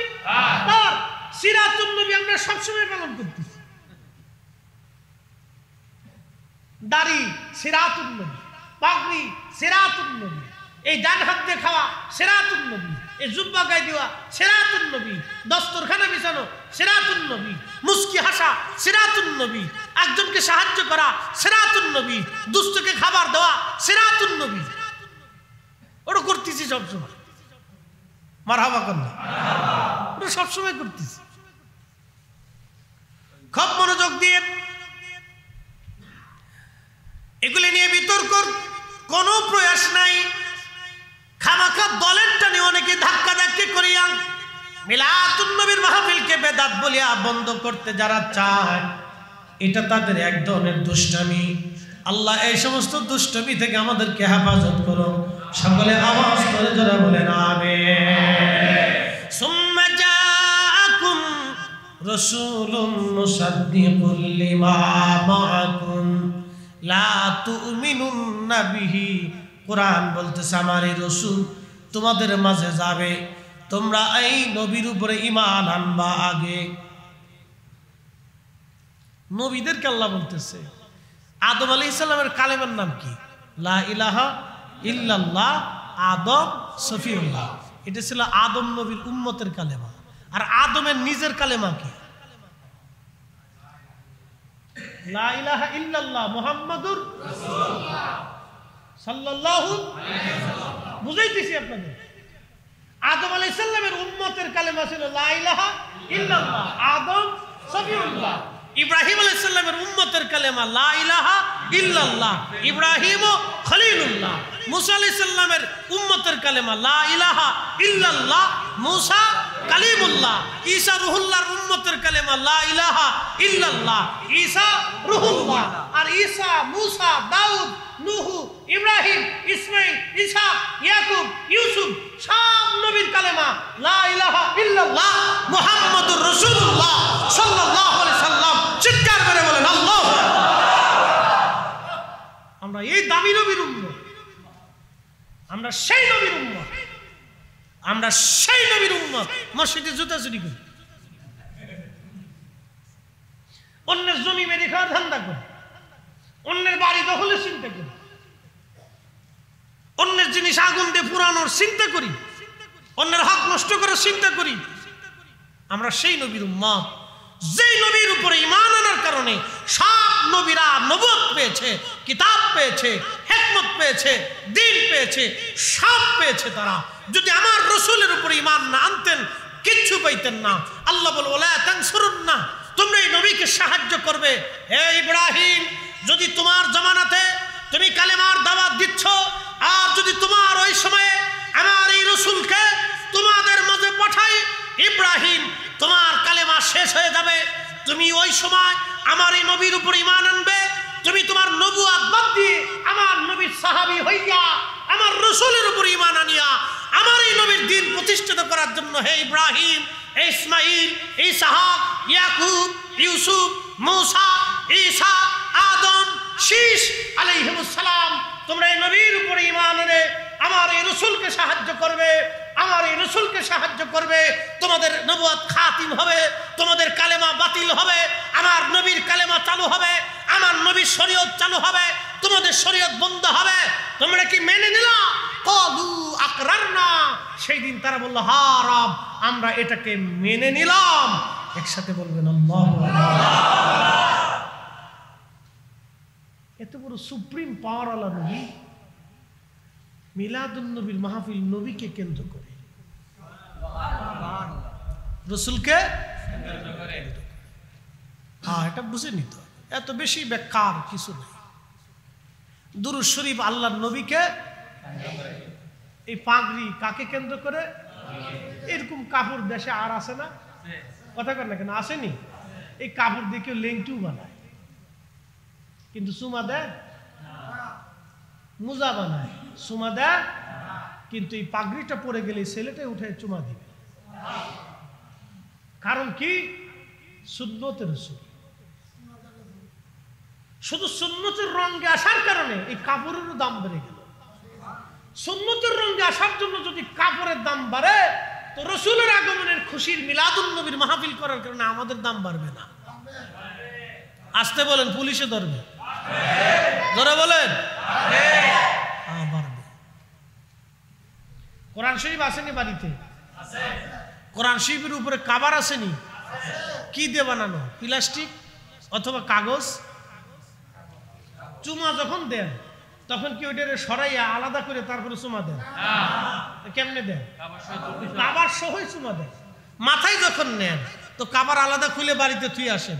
তার। সিরাতুন নবী আমরা সবসময় পালন করতেছি। দাড়ি সিরাতুন নবী, পাগড়ি সিরাতুন নবী, এই ডান হাত দিয়ে খাওয়া সিরাতুন নবী, এই জুব্বা গায়ে দেওয়া সিরাতুন নবী, দস্তরখানা বিছানো সিরাতুন নবী, মুস্কি হাসা সিরাতুন নবী, একজনকে সাহায্য করা সিরাতুন নবী, দুষ্টকে খাবার দেওয়া সিরাতুন নবী। ওটা করতেছি সবসময়। মারহাবা কন্যা, ওটা সবসময় করতেছি। খুব মনোযোগ দিয়ে এগুলি নিয়ে বিতর্ক কোনো প্রয়াস নাই। খামাখা দলের টানে অনেকে ধাক্কা ধাক্কি করিয়া মিলাদুন নবীর মাহফিলকে বেদাত বলিয়া বন্ধ করতে যারা চায়, এটা তাদের এক ধরনের দুষ্টামি। আল্লাহ এই সমস্ত দুষ্টামি থেকে আমাদেরকে হেফাজত করো। সকলে আওয়াজ করে যারা বলেন আমিন। সুম্মা জাআকুম রাসূলুম মুসাদ্দিকুল লিমা মাআকুম লা তুমিনুন্না বিহি। কোরআন বলতেছে আমার এই রসুল তোমাদের মাঝে যাবে, তোমরা এই নবীর উপরে ঈমান আনবা। আগে নবীদেরকে আল্লাহ বলতেছে, আদম আলাইহিস সালামের কালেমার নাম কি? লা ইলাহা ইল্লাল্লাহ আদম সফিউল্লাহ। এটা ছিল আদম নবীর উম্মতের কালেমা। আর আদমের নিজের কালেমা কি? লা ইলাহা ইল্লাল্লাহ মুহাম্মাদুর রাসূলুল্লাহ সাল্লাল্লাহু আলাইহি ওয়াসাল্লাম। বুঝাইতেছি আপনাদের। আদম আলাইহিস সালামের উম্মতের কালেমা ছিল লা ইলাহা ইল্লাল্লাহ আদম সফিউল্লাহ। ইব্রাহিম আলাইহিস সালামের উম্মতের কালেমা লা ইলাহা ইল্লাল্লাহ ইব্রাহিম খলিলুল্লাহ। মুসা আলাইহিস সালামের উম্মতের কালেমা লা ইলাহা ইল্লাল্লাহ মুসা কালিমুল্লাহ। ঈসা রূহুল্লাহর উম্মতের কালেমা লা ইলাহা ইল্লাল্লাহ ঈসা রূহুল্লাহ। আর আর ঈসা, মূসা, দাউদ, নূহ, ইব্রাহিম, ইসমাঈল, ইসহাক, ইয়াকুব, ইউসুফ সব নবীর কালেমা লা ইলাহা ইল্লাল্লাহ মুহাম্মাদুর রাসূলুল্লাহ সাল্লাল্লাহু আলাইহি সাল্লাম। চিৎকার করে বলেন আল্লাহু আকবার। আমরা এই দামি নবীর উম্মত, আমরা সেই নবীর উম্মত, আমরা সেই নবীর উম্মত। মসজিদে জুতা চুরি করি, অন্যের জমি মেরে খাওয়ার ধান্দা করি, অন্যের বাড়ি দখলের চিন্তা করি, অন্যের জিনিস আগুন দিয়ে পুরানোর চিন্তা করি, অন্যের হক নষ্ট করার চিন্তা করি। আমরা সেই নবীর উম্মত যেই নবীর উপরে ঈমান আনার কারণে সব নবীরা নবুয়ত পেয়েছে, কিতাব পেয়েছে, হিকমত পেয়েছে, দ্বীন পেয়েছে, সব পেয়েছে তারা। যদি আমার রাসূলের উপরে ঈমান না আনতেন কিচ্ছু পাইতেন না। আল্লাহ বলে ওয়ালা তানসুরুন্না, তোমরা এই নবীকে সাহায্য করবে। হে ইব্রাহিম, যদি তোমার জামানাতে তুমি কালেমার দাওয়াত দিচ্ছ, আর যদি তোমার ওই সময়ে আমার এই রাসূলকে তোমাদের মাঝে পাঠাই, ইব্রাহিম তোমার কালেমা শেষ হয়ে যাবে। তুমি ওই সময় আমার এই নবীর উপর ঈমান আনবে, তুমি তোমার নবুয়ত বাদ দিয়ে আমার নবীর সাহাবী হইয়া আমার রাসূলের উপর ঈমান আনিয়া আমার এই নবীর দ্বীন প্রতিষ্ঠিত করার জন্য হে ইব্রাহিম, ইসমাঈল, ইসহাক, ইয়াকুব, ইউসুফ, মূসা, ঈসা, আদম, শীষ আলাইহিমুস সালাম, তোমরা এই নবীর উপর ঈমান এনে আমার এই রাসূলকে সাহায্য করবে, আমার এই রাসূলকে সাহায্য করবে। তোমাদের নবুয়ত খাতিম হবে, তোমাদের কালেমা বাতিল হবে, আমার নবীর কালেমা চালু হবে, আমার নবীর শরীয়ত চালু হবে, তোমাদের শরীয়ত বন্ধ হবে। তোমরা কি মেনে নিলা? ক্বালু আকরারনা, সেই দিন তারা বলল হা রব, আমরা এটাকে মেনে নিলাম। একসাথে বলবেন আল্লাহু আকবার। এত বড় সুপ্রিম পাওয়ার আলা নবী, মিলাদুন নবীর মাহফিল নবীকে কেন্দ্র করে, রাসূলকে কেন্দ্র করে। হ্যাঁ, এটা বুঝে নিতে হবে, এত বেশি বেকার কিছু নেই। দুরূদ শরীফ আল্লাহর নবীকে, এই পাগড়ি কাকে কেন্দ্র করে? এরকম কাপড় দেশে আর আছে না? কথা কর না কেন, আসেনি? এই কাপড় দিয়ে কেউ লেংটু বানায়, কিন্তু চুমা দেয়, মোজা বানায়, চুমা দেয়, কিন্তু এই পাগড়িটা পরে গেলে ছেলেটাই উঠে চুমা দিবে। কারণ কি? সুন্নতের রাসূল। শুধু সুন্নতের রঙে আসার কারণে এই কাপড়েরও দাম বেড়ে গেল। সুন্নতের রঙে আসার জন্য যদি কাপড়ের দাম বাড়ে, তো রাসূলের আগমনের খুশির মিলাদুন নবীর মাহফিল করার কারণে আমাদের দাম বাড়বে না? আসতে বলেন, পুলিশে ধরবে? ধরে বলেন বাড়বে। কোরআন শরীফ আসেনি বাড়িতে? কোরআন শরীফের উপরে কাভার আসেনি? কি দিয়ে বানানো? প্লাস্টিক অথবা কাগজ। চুমা যখন দেন তখন কি ওইটারে সরাইয়া আলাদা করে তারপরে চুমা দেন? কেমনে দেন? কাভার সহই চুমা দেন। মাথায় যখন নেন তো কাভার আলাদা খুলে বাড়িতে থুই আসেন,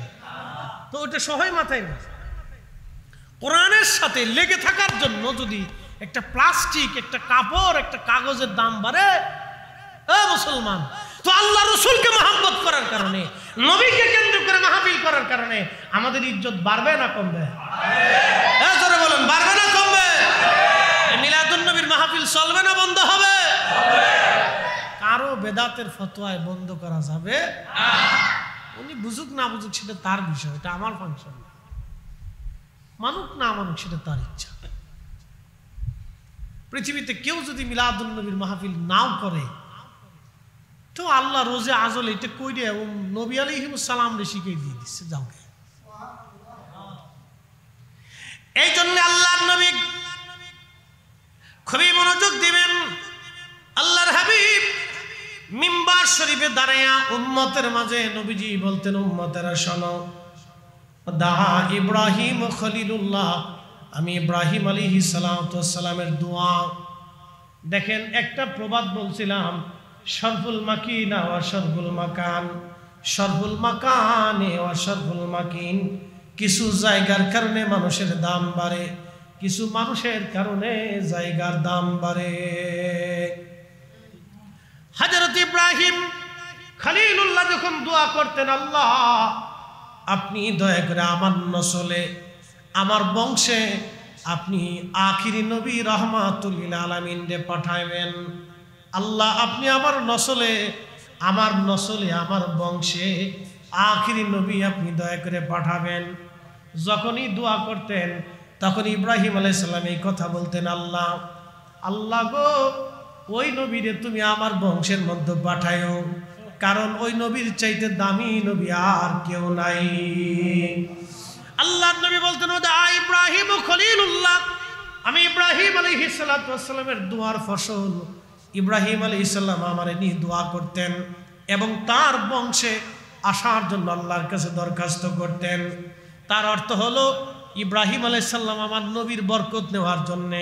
তো ওইটা সহই মাথায় নেন। কোরআনের সাথে লেগে থাকার জন্য যদি একটা প্লাস্টিক, একটা কাপড়, একটা কাগজের দাম বাড়ে, মুসলমান, তো আল্লাহ রাসূলকে মহব্বত করার কারণে, নবীকে কেন্দ্র করে মাহফিল করার কারণে আমাদের ইজ্জত বাড়বে না কমবে? জোরে বলেন, বাড়বে না কমবে? মিলাদুন নবীর মাহফিল চলবে না বন্ধ হবে? কারো বেদাতের ফতোয়ায় বন্ধ করা যাবে না। উনি বুঝুক না বুঝুক সেটা তার বিষয়, এটা আমার ফাংশন না। মানুক না মানুক সেটা তার ইচ্ছা। পৃথিবীতে কেউ যদি মিলাদুন নবীর মাহফিল নাও করে, তো আল্লাহ রোজে আজল এটা কইরে নবী আলাইহিস সালাম রে শিখিয়ে দিয়ে দিচ্ছে, যাও। এই জন্য আল্লাহর নবী খুবই মনোযোগ দিবেন। আল্লাহর হাবিব মিম্বার শরীফে দাঁড়ায়া উম্মতের মাঝে নবীজি বলতেন, উম্মতেরা শোনো, দা ইব্রাহিম খলিলুল্লাহ, আমি ইব্রাহিম আলাইহিস সালামের দোয়া। দেখেন, একটা প্রবাদ বলছিলাম, শরফুল মাকিনা ওয়া শরফুল মাকান, শরফুল মাকানে ওয়া শরফুল মাকিন। কিছু জায়গার কারণে মানুষের দাম বাড়ে, কিছু মানুষের কারণে জায়গার দাম বাড়ে। হযরত ইব্রাহিম খলিলুল্লাহ যখন দোয়া করতেন, আল্লাহ আপনি দয়া করে আমার নসলে আমার বংশে আপনি আখিরি নবী রাহমাতুল লিল আলামিন রে পাঠাইবেন। আল্লাহ আপনি আমার নসলে আমার বংশে আখিরি নবী আপনি দয়া করে পাঠাবেন। যখনই দোয়া করতেন তখন ইব্রাহিম আলাইহিস সালাম এই কথা বলতেন, আল্লাহ আল্লাহ গো, ওই নবীরে তুমি আমার বংশের মধ্যে পাঠায়ো, কারণ ওই নবীর চাইতে দামি নবী আর কেউ নাই। আল্লাহর নবী বলতেন, ও দা ইব্রাহিম খলিলুল্লাহ, আমি ইব্রাহিম আলাইহিস সালাতু ওয়াস সালামের দোয়ার ফসল। ইব্রাহিম আলাইহিস সালাম আমারে নিয়ে দোয়া করতেন এবং তার বংশে আসার জন্য আল্লাহর কাছে দরখাস্ত করতেন। তার অর্থ হলো ইব্রাহিম আলাইহিস সালাম আমার নবীর বরকত নেওয়ার জন্যে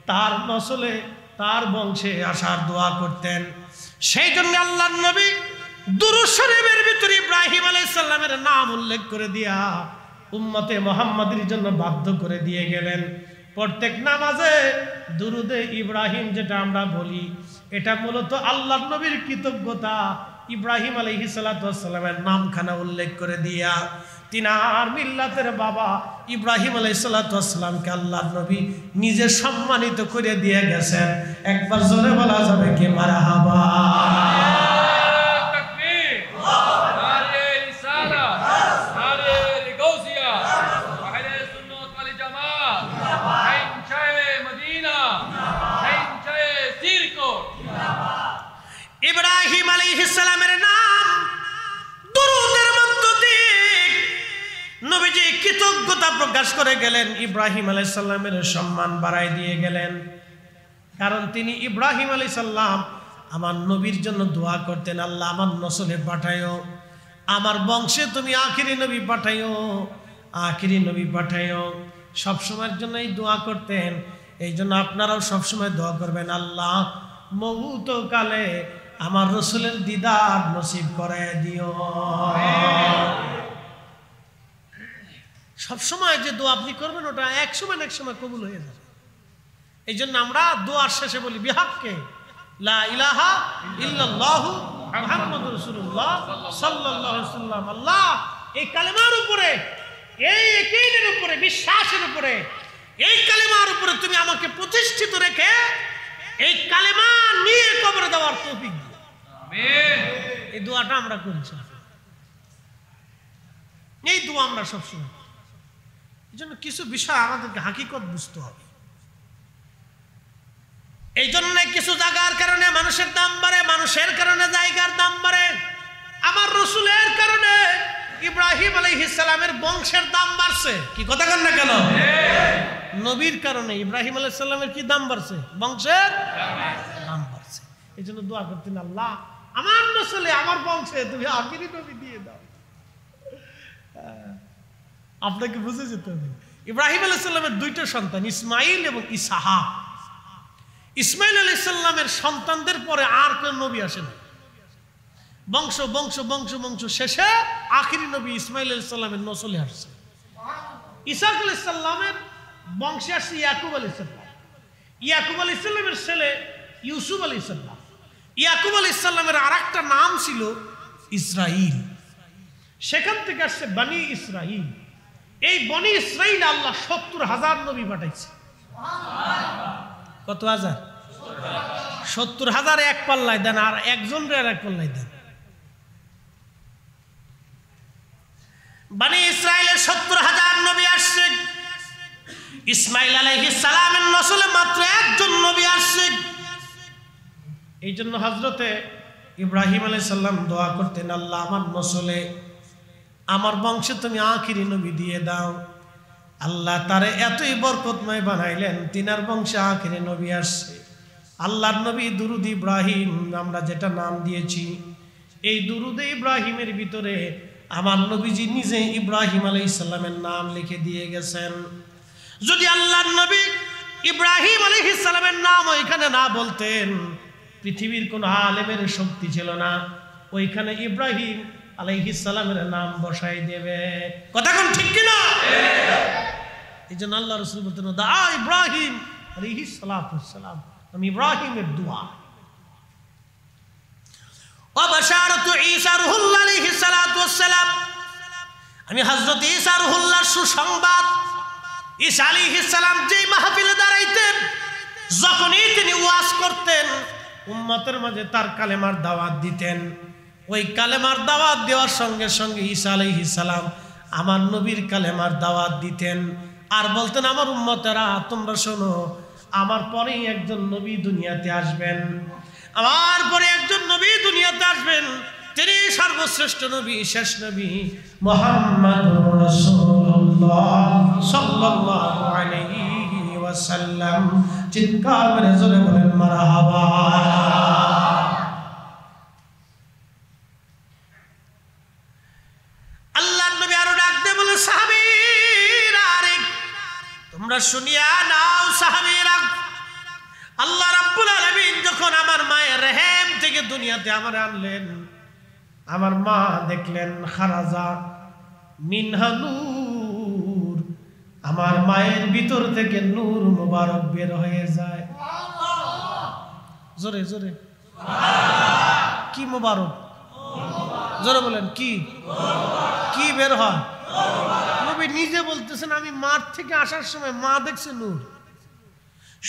তার নসলে তার বংশে আসার দোয়া করতেন। সেই জন্য আল্লাহর নবী দুরূদ শরীফের ভিতরে ইব্রাহিম আলাইহিস সালামের নাম উল্লেখ করে দিয়া উম্মতে মুহাম্মাদের জন্য বাধ্য করে দিয়ে গেলেন। প্রত্যেক নামাজে দুরুদে ইব্রাহিম যেটা আমরা বলি, এটা মূলত আল্লাহর নবীর কৃতজ্ঞতা। ইব্রাহিম আলাইহিস সালাতু ওয়াস সালামের নামখানা উল্লেখ করে দিয়া তিনার মিল্লাতের বাবা ইব্রাহিম আলাইহিস সালাতু ওয়াস সালামকে আল্লাহর নবী নিজে সম্মানিত করে দিয়ে গেছেন। একবার জোরে বলা যাবে কি মারহাবা। ইব্রাহিম আলাইহিস সালামের নাম দুরূদের মধ্য দিয়ে নবীজি কৃতজ্ঞতা প্রকাশ করে গেলেন, ইব্রাহিম আলাইহিস সালামের সম্মান বাড়ায় দিয়ে গেলেন। কারণ তিনি ইব্রাহিম আলাইহিস সালাম আমার নবীর জন্য দোয়া করতেন, আল্লাহ আমার নসলে পাঠায়ো, আমার বংশে তুমি আখিরি নবী পাঠায়ো, আখিরি নবী পাঠায়ো। সবসময়ের জন্য এই দোয়া করতেন। এই জন্য আপনারাও সবসময় দোয়া করবেন, আল্লাহ মউত কালে আমার রসুলের দিদার নসিব করে দিও। সবসময় যে দোয়া আপনি করবেন ওটা এক সময় না এক সময় কবুল হয়ে যাবে। এই জন্য আমরা দোয়ার শেষে বলি বিহাক্কে লা ইলাহা ইল্লাল্লাহু মুহাম্মাদুর রাসূলুল্লাহ সাল্লাল্লাহু আলাইহি ওয়াসাল্লাম। আল্লাহ এই কালেমার উপরে, এই ইয়াকিনের উপরে, বিশ্বাসের উপরে, এই কালেমার উপরে তুমি আমাকে প্রতিষ্ঠিত রেখে এই কালেমা নিয়ে কবরে দেওয়ার তৌফিক দিও। আমিন। এই দোয়াটা আমরা করেছি, এই দোয়া আমরা সবসময়। এই জন্য কিছু বিষয় আমাদেরকে হাকিকত বুঝতে হবে। এই জন্য কিছু জায়গার কারণে মানুষের দাম বাড়ে, মানুষের কারণে জায়গার দাম বাড়ে। আমার রসুলের কারণে ইব্রাহিম আলাইহিস সালামের বংশের দাম বাড়ছে। কি কথা কন না কেন? নবীর কারণে ইব্রাহিম আলাইহিস সালামের কি দাম বাড়ছে? বংশের দাম বাড়ছে। এই জন্য দোয়া করতেন, আল্লাহ আমার নসলে আমার বংশে তুমি আখিরি নবী দিয়ে দাও। আপনাকে বুঝে যেতে হবে, ইব্রাহিম আলাইহিস সালামের দুইটা সন্তান, ইসমাইল এবং ইসহাক। ইসমাইল আলাইহিস সালামের সন্তানদের পরে আর কোন নবী আসে না। বংশ বংশ বংশ বংশ শেষে আখিরি নবী ইসমাইল আলাইহিস সালামের নসলে আসছে। ইসহাক আলাইহিস সালামের বংশে আসছে ইয়াকুব আলাইহিস সালাম। ইয়াকুব আলাইহিস সালামের ছেলে ইউসুফ আলাইহিস সালাম। ইয়াকুব আলাইহিস সালামের আরেকটা নাম ছিল ইসরাইল। সেখান থেকে আসছে বনি ইসরাইল। এই বনি ইসরাইল আল্লাহ ৭০,০০০ নবী পাঠাইছে। কত হাজার? ৭০,০০০ এক পাল্লায় দেন, আর একজনের আর এক পাল্লায় দেন। বনি ইসরাইলের ৭০,০০০ নবী আসছে। ইসমাইল আলাইহিস সালামের নসলে মাত্র একজন নবী আসছে। এই জন্য হযরতে ইব্রাহিম আলাইহিস সালাম দোয়া করতেন, আল্লাহ আমার নসলে আমার বংশে তুমি আখিরি নবী দিয়ে দাও। আল্লাহ তারে এতই বরকতময় বানাইলেন, তিনার বংশে আখিরি নবী আসছে। আল্লাহর নবী দুরুদ ইব্রাহিম আমরা যেটা নাম দিয়েছি, এই দুরুদে ইব্রাহিমের ভিতরে আমার নবীজি নিজে ইব্রাহিম আলাইহিস সালামের নাম লিখে দিয়ে গেছেন। যদি আল্লাহর নবী ইব্রাহিম আলাইহিস সালামের নাম ওইখানে না বলতেন, পৃথিবীর কোন আলেমের শক্তি ছিল না ওইখানে ইব্রাহিম আলাইহিস সালামের নাম বসাই দেবে। কথা কোন ঠিক কিনা? এই জন্য আল্লাহ রাসূল বলতেন, দা ইব্রাহিম আলাইহিস সালাতু ওয়াসসালাম, আমি ইব্রাহিমের দোয়া। ওয়া বাশারাতু ঈসা রূহুল্লাহ আলাইহিস সালাতু ওয়াসসালাম, আমি হযরত ঈসা রূহুল্লাহর সুসংবাদ ঈসা আলাইহিস সালাম যেই মাহফিলে দাঁড়াইতেন, যখনই তিনি ওয়াজ করতেন, উম্মতের মাঝে তার কালেমার দাওয়াত দিতেন। ওই কালেমার দাওয়াত দেওয়ার সঙ্গে সঙ্গে ঈসা আলাইহিস সালাম আমার নবীর কালেমার দাওয়াত দিতেন আর বলতেন, আমার উম্মতেরা তোমরা শোনো, আমার পরেই একজন নবী দুনিয়াতে আসবেন, আমার পরে একজন নবী দুনিয়াতে আসবেন, তিনি সর্বশ্রেষ্ঠ নবী, শেষ নবী মুহাম্মদুর রাসূলুল্লাহ সাল্লাল্লাহু আলাইহি ওয়াসাল্লাম। চিৎকার করে জোরে বলেন মারহাবা। আল্লাহর নবী আরো ডাক দিয়ে বলে, সাহাবীরা আরে তোমরা শুনিয়া নাও, সাহাবীরা, আল্লাহ রাব্বুল আলামিন যখন আমার মায়ের রেহেম থেকে দুনিয়াতে আমার আনলেন, আমার মা দেখলেন খারাজা মিনহা নূর, আমার মায়ের ভিতর থেকে নূর মুবারক বের হয়ে যায়। জোরে জোরে কি মুবারক? জোরে বলেন কি কি বের হয়? নবী নিজে বলতেছেন, আমি মার থেকে আসার সময় মা দেখছে নূর।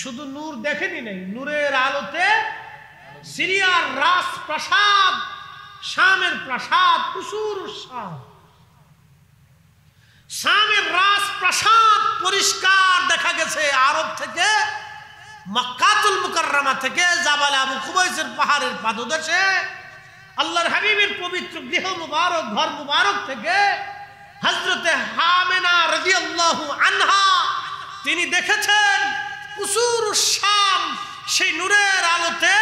শুধু নূর দেখেনি নাই, নূরের আলোতে সিরিয়ার রাজপ্রাসাদ, শামের প্রাসাদ, কুসুর শাম, শামের রাজপ্রাসাদ পরিষ্কার দেখা গেছে। আরব থেকে, মক্কাতুল মুকাররমা থেকে, জাবালে আবু কুবাইসের পাহাড়ের পাদদেশে আল্লাহর হাবিবের পবিত্র গৃহ মুবারক, ঘর মুবারক থেকে হযরতে হামেনা রাদিয়াল্লাহু আনহা তিনি দেখেছেন কুসুর শাম, সেই নূরের আলোতে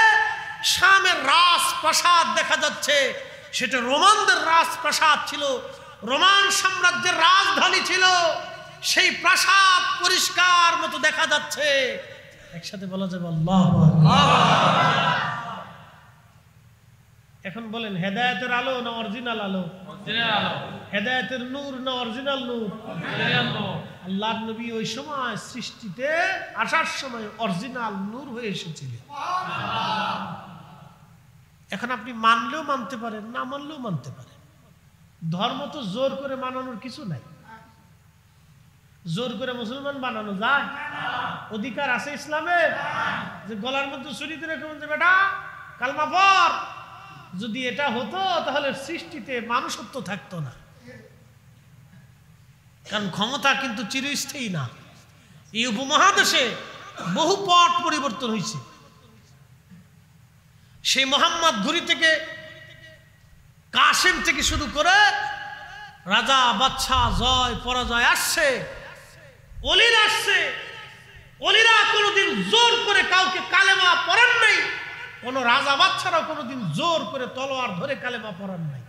শামের রাজপ্রাসাদ দেখা যাচ্ছে। সেটা রোমানদের রাজপ্রাসাদ ছিল, রোমান সাম্রাজ্যের রাজধানী ছিল। সেই প্রাসাদ পরিষ্কার মতো দেখা যাচ্ছে। একসাথে বলা যাবে আল্লাহু আকবার। এখন বলেন, হেদায়েতের আলো না অরিজিনাল আলো? অরিজিনাল আলো। হেদায়েতের নূর না অরিজিনাল নূর? অরিজিনাল নূর। আল্লাহর নবী ওই সময় সৃষ্টিতে আসার সময় অরিজিনাল নূর হয়ে এসেছিলেন। এখন আপনি মানলেও মানতে পারেন, না মানলেও মানতে পারেন। ধর্ম তো জোর করে মানানোর কিছু নাই। জোর করে মুসলমান বানানো যায়? অধিকার আছে ইসলামে যে গলার মধ্যে ছুরি দিয়ে রেখে বলতে, বেটা কালমা পড়। যদি এটা হতো তাহলে সৃষ্টিতে মানুষত্ব থাকতো না। কারণ ক্ষমতা কিন্তু চিরস্থায়ী না। এই উপমহাদেশে বহু পট পরিবর্তন হয়েছে। সেই মোহাম্মদ ঘুরি থেকে, কাসেম থেকে শুরু করে রাজা বাদশা, জয় পরাজয় আসছে, অলিরা আসছে। অলিরা কোনোদিন জোর করে কাউকে কালেমা পড়ান নাই, কোন রাজা বাদশারাও কোনোদিন জোর করে তলোয়ার ধরে কালেমা পড়ান নাই,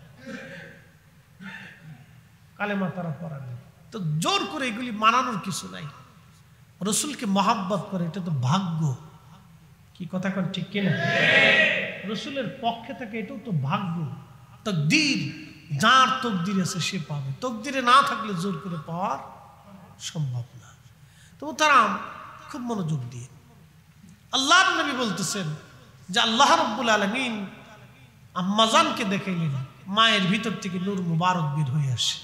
কালেমা তারা পড়ান নাই। তো জোর করে এগুলি মানানোর কিছু নাই। রসুলকে মহাব্বত করে, এটা তো ভাগ্য। কি কথা কোন ঠিক কিনা? রসুলের পক্ষে থাকে, এটাও তো ভাগ্য, তকদির। যার তকদির আছে সে পাবে, তকদিরে না থাকলে জোর করে পাওয়ার সম্ভব না। তো তারা খুব মনোযোগ দিয়ে আল্লাহর নবী বলতেছেন যে আল্লাহ রাব্বুল আলামিন আম্মাজানকে দেখাইলেন, মায়ের ভিতর থেকে নূর মুবারক বের হয়ে আসে।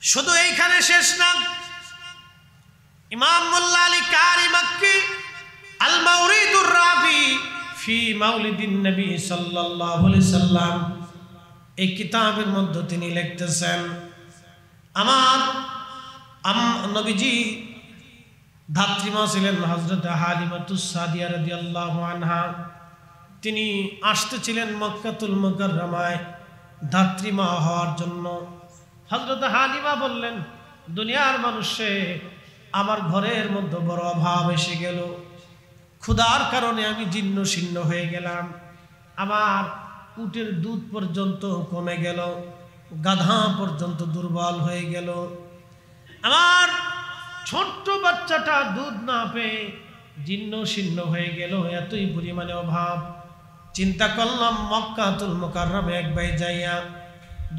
শুধু এইখানে শেষ না। ইমাম মোল্লা আলী কারি মক্কি আল মাউরিদুর রাফি ফি মাউলিদিন নবী সাল্লাল্লাহু আলাইহি সাল্লাম, এই কিতাবের মধ্যে তিনি লিখতেছেন, আমার নবীজি ধাত্রীমা ছিলেন হযরত হালিমাতুস সাদিয়া রাদিয়াল্লাহু আনহা। তিনি আসতেছিলেন মক্কাতুল মুকাররমায় ধাত্রীমা হওয়ার জন্য। হযরত হালিমা বললেন, দুনিয়ার মানুষে আমার ঘরের মধ্যে বড় অভাব এসে গেল, ক্ষুধার কারণে আমি জীর্ণ শীর্ণ হয়ে গেলাম, আমার উটের দুধ পর্যন্ত কমে গেল, গাধা পর্যন্ত দুর্বল হয়ে গেল, আমার ছোট্ট বাচ্চাটা দুধ না পেয়ে জীর্ণ শীর্ণ হয়ে গেল, এতই পরিমাণে অভাব। চিন্তা করলাম মক্কাতুল মুকাররমে একবার যাইয়া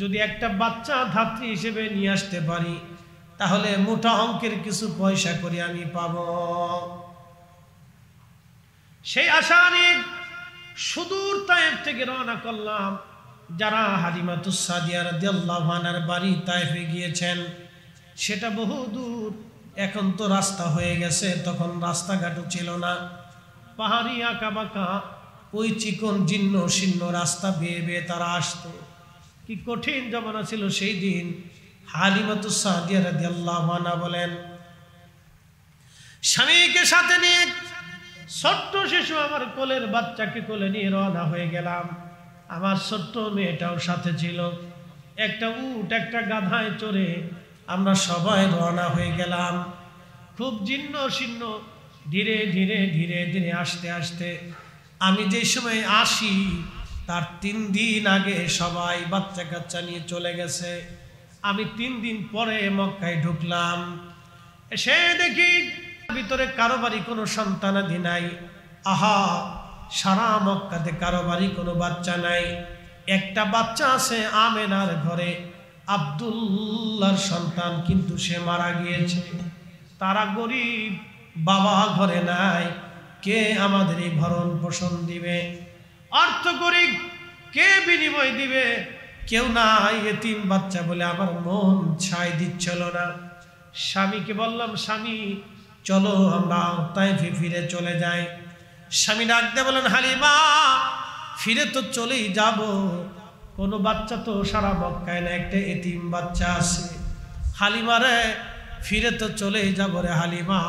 যদি একটা বাচ্চা ধাত্রী হিসেবে নিয়ে আসতে পারি, তাহলে মোটা অঙ্কের কিছু পয়সা করে আমি পাব। সেই আশা নিয়ে সুদূর তায়েফ থেকে রওনা করলাম। যারা হালিমাতুস সাদিয়া রাদিয়াল্লাহু আনহার বাড়ি তায়েফে গিয়েছেন, সেটা বহু দূর। এখন তো রাস্তা হয়ে গেছে, তখন রাস্তাঘাটও ছিল না, পাহাড়ি আঁকা বাঁকা ওই চিকন জীর্ণ শীর্ণ রাস্তা বেয়ে বেয়ে তারা আসতো। কি কঠিন জমানা ছিল সেই দিন। হালিমাতুস সাদিয়া রাদিয়াল্লাহু আনহা বলেন, স্বামীকে সাথে নিয়ে ছোট্ট শিশু আমার কোলের বাচ্চাকে কোলে নিয়ে রওনা হয়ে গেলাম। আমার ছোট্ট মেয়েটাও সাথে ছিল। একটা উট একটা গাধায় চড়ে আমরা সবাই রওনা হয়ে গেলাম। খুব জীর্ণ শীর্ণ, ধীরে ধীরে ধীরে ধীরে আস্তে আস্তে। আমি যে সময় আসি তার 3 দিন আগে সবাই বাচ্চা কাচ্চা নিয়ে চলে গেছে। আমি 3 দিন পরে মক্কায় ঢুকলাম। এসে দেখি ভিতরে কারো বাড়ি কোনো সন্তানাদি নাই। আহা, সারা মক্কাতে কারো বাড়ি কোনো বাচ্চা নাই। একটা বাচ্চা আছে আমেনার ঘরে, আব্দুল্লাহর সন্তান, কিন্তু সে মারা গিয়েছে। তারা গরিব, বাবা ঘরে নাই, কে আমাদের এই ভরণ পোষণ দিবে? অর্থ গরিব, কে বিনিময় দিবে? কেউ নাই। এতিম বাচ্চা বলে আমার মন ছাই দিচ্ছিল না। স্বামীকে বললাম, স্বামী চলো আমরা তাইফে ফিরে চলে যাই। স্বামী ডাক দিয়ে বলেন, হালিমা ফিরে তো চলেই যাব, কোনো বাচ্চা তো সারা মক্কায় না, একটা এতিম বাচ্চা আছে। হালিমা রে, ফিরে তো চলেই যাব রে হালিমা,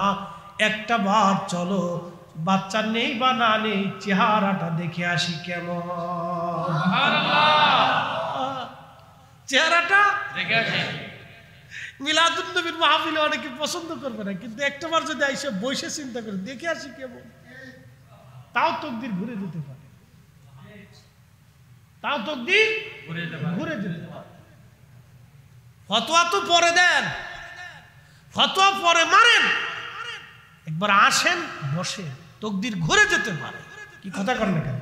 একটা বার চলো, বাচ্চা নেই বা না নেই চেহারাটা দেখে আসি কেমন। চেহারাটা দেখে আসি। মিলাদুন নবীর মাহফিলে অনেকে পছন্দ করবে না, কিন্তু একটাবার যদি আইসে বসে চিন্তা করে দেখে আসি কেমন, তাও তকদির ঘুরে যেতে পারে, তাও তকদির ঘুরে যেতে পারে। ফতোয়া তো পরে দেন, ফতোয়া পরে মারেন, একবার আসেন বসেন, তকদির ঘুরে যেতে পারে। কি কথা করেন না কেন?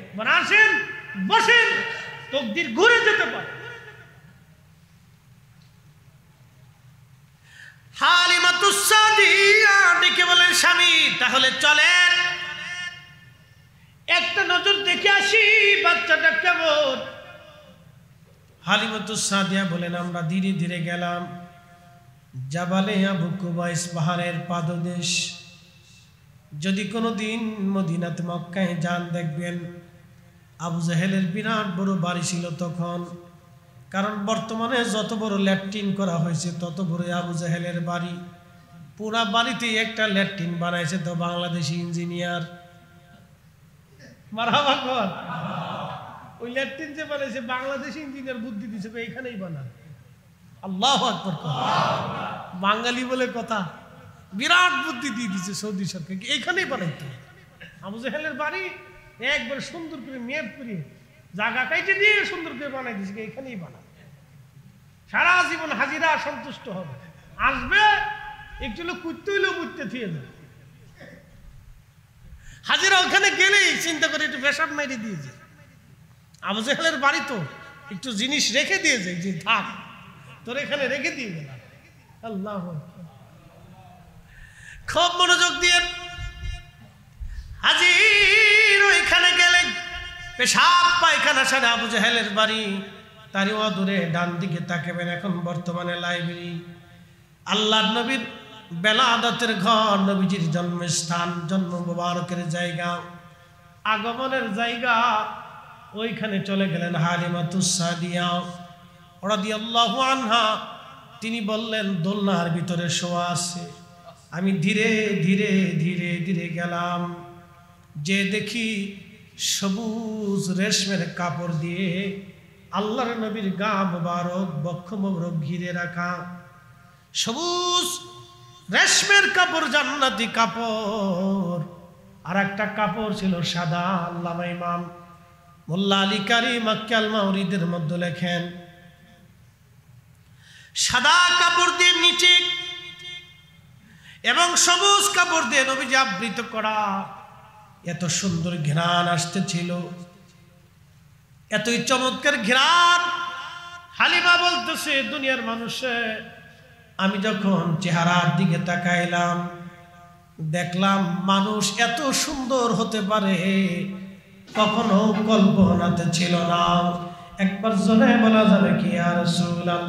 একবার আসেন বসেন, তকদির ঘুরে যেতে পারে। হালিমাতুস সাদিয়া ডেকে বলেন, স্বামী তাহলে চলেন একটা নজর দেখে আসি বাচ্চাটা কেমন। হালিমাতুস সাদিয়া বলেন, আমরা ধীরে ধীরে গেলাম জাবালে আবু কুবাইস, পাহাড়ের পাদদেশ। যদি কোনো দিন মদিনাতে মক্কায় যান দেখবেন আবু জাহেলের বিরাট বড় বাড়ি ছিল তখন। কারণ বর্তমানে যত বড় ল্যাট্রিন করা হয়েছে তত বড় আবু জাহেলের বাড়ি। পুরা বাড়িতে একটা ল্যাট্রিন বানাইছে তো বাংলাদেশি ইঞ্জিনিয়ার। মারহাবা কর। ওই ল্যাট্রিন যে বানাইছে বাংলাদেশি ইঞ্জিনিয়ার বুদ্ধি দিছে, এইখানেই বানান। আল্লাহু আকবার। বাঙালি বলে কথা, বিরাট বুদ্ধি দিয়ে দিছে সৌদি সরকারকে, এইখানেই বানাইতে। আবু জাহেলের বাড়ি একবার সুন্দর করে মেপ করে জায়গা কাইটে দিয়ে সুন্দর করে বানাই দিছে, এইখানেই বানা। সারা জীবন হাজিরা সন্তুষ্ট হবে, আসবে একটু কুত্তে হইলেও বুঝতে থিয়ে যাবে। হাজিরা ওখানে গেলেই চিন্তা করে একটু পেশাব মেরে দিয়েছে। আবু জাহেলের বাড়ি তো একটু জিনিস রেখে দিয়েছে, যে থাক তোর এখানে রেখে দিয়ে গেলাম। আল্লাহ, খুব মনোযোগ দিয়ে হাজির ওইখানে গেলে পেশাব পায়খানা সারা আবু জাহেলের বাড়ি, তারই অদূরে ডান দিকে তাকাবেন এখন বর্তমানে লাইব্রেরি, আল্লাহর নবীর বেলাদতের ঘর, নবীজির জন্মস্থান, জন্ম মুবারকের জায়গা, আগমনের জায়গা। ওইখানে চলে গেলেন হালিমাতুস সাদিয়া রাদিয়াল্লাহু আনহা। তিনি বললেন, দোলনার ভিতরে শোয়া আছে। আমি ধীরে ধীরে ধীরে ধীরে গেলাম, যে দেখি সবুজ রেশমের কাপড় দিয়ে আল্লাহর নবীর গা মুবারক, বক্ষ মুবারক ঘিরে রাখা। সবুজ রেশমের কাপড়, জান্নাতি কাপড়। আর একটা কাপড় ছিল সাদা। আল্লামা ইমাম মোল্লা আলী কারি মাক্কি আল মাউরিদের মধ্যে লেখেন, সাদা কাপড় দিয়ে নিচে এবং সবুজ কাপড় দিয়ে নবীজি আবৃত করা। এত সুন্দর ঘ্রাণ আসতেছিল, এতই চমৎকার ঘ্রাণ। হালিমা বলতেছে, দুনিয়ার মানুষে আমি যখন চেহারার দিকে তাকাইলাম, দেখলাম মানুষ এত সুন্দর হতে পারে কখনো কল্পনাতে ছিল না। একবার জোরে বলা যাবে কি ইয়া রাসূলুল্লাহ,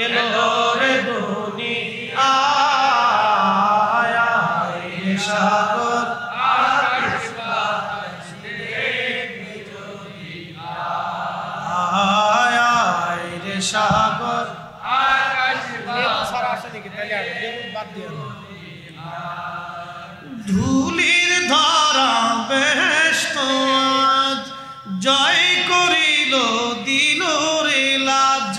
এলো রে দুনিয়া সাগর আকাশ বাতাস দেখবি যদি আয় রে সাগর আকাশ বাতাস ধুলির ধারা বেহেশত আজ জয় করিল দিল রে লাজ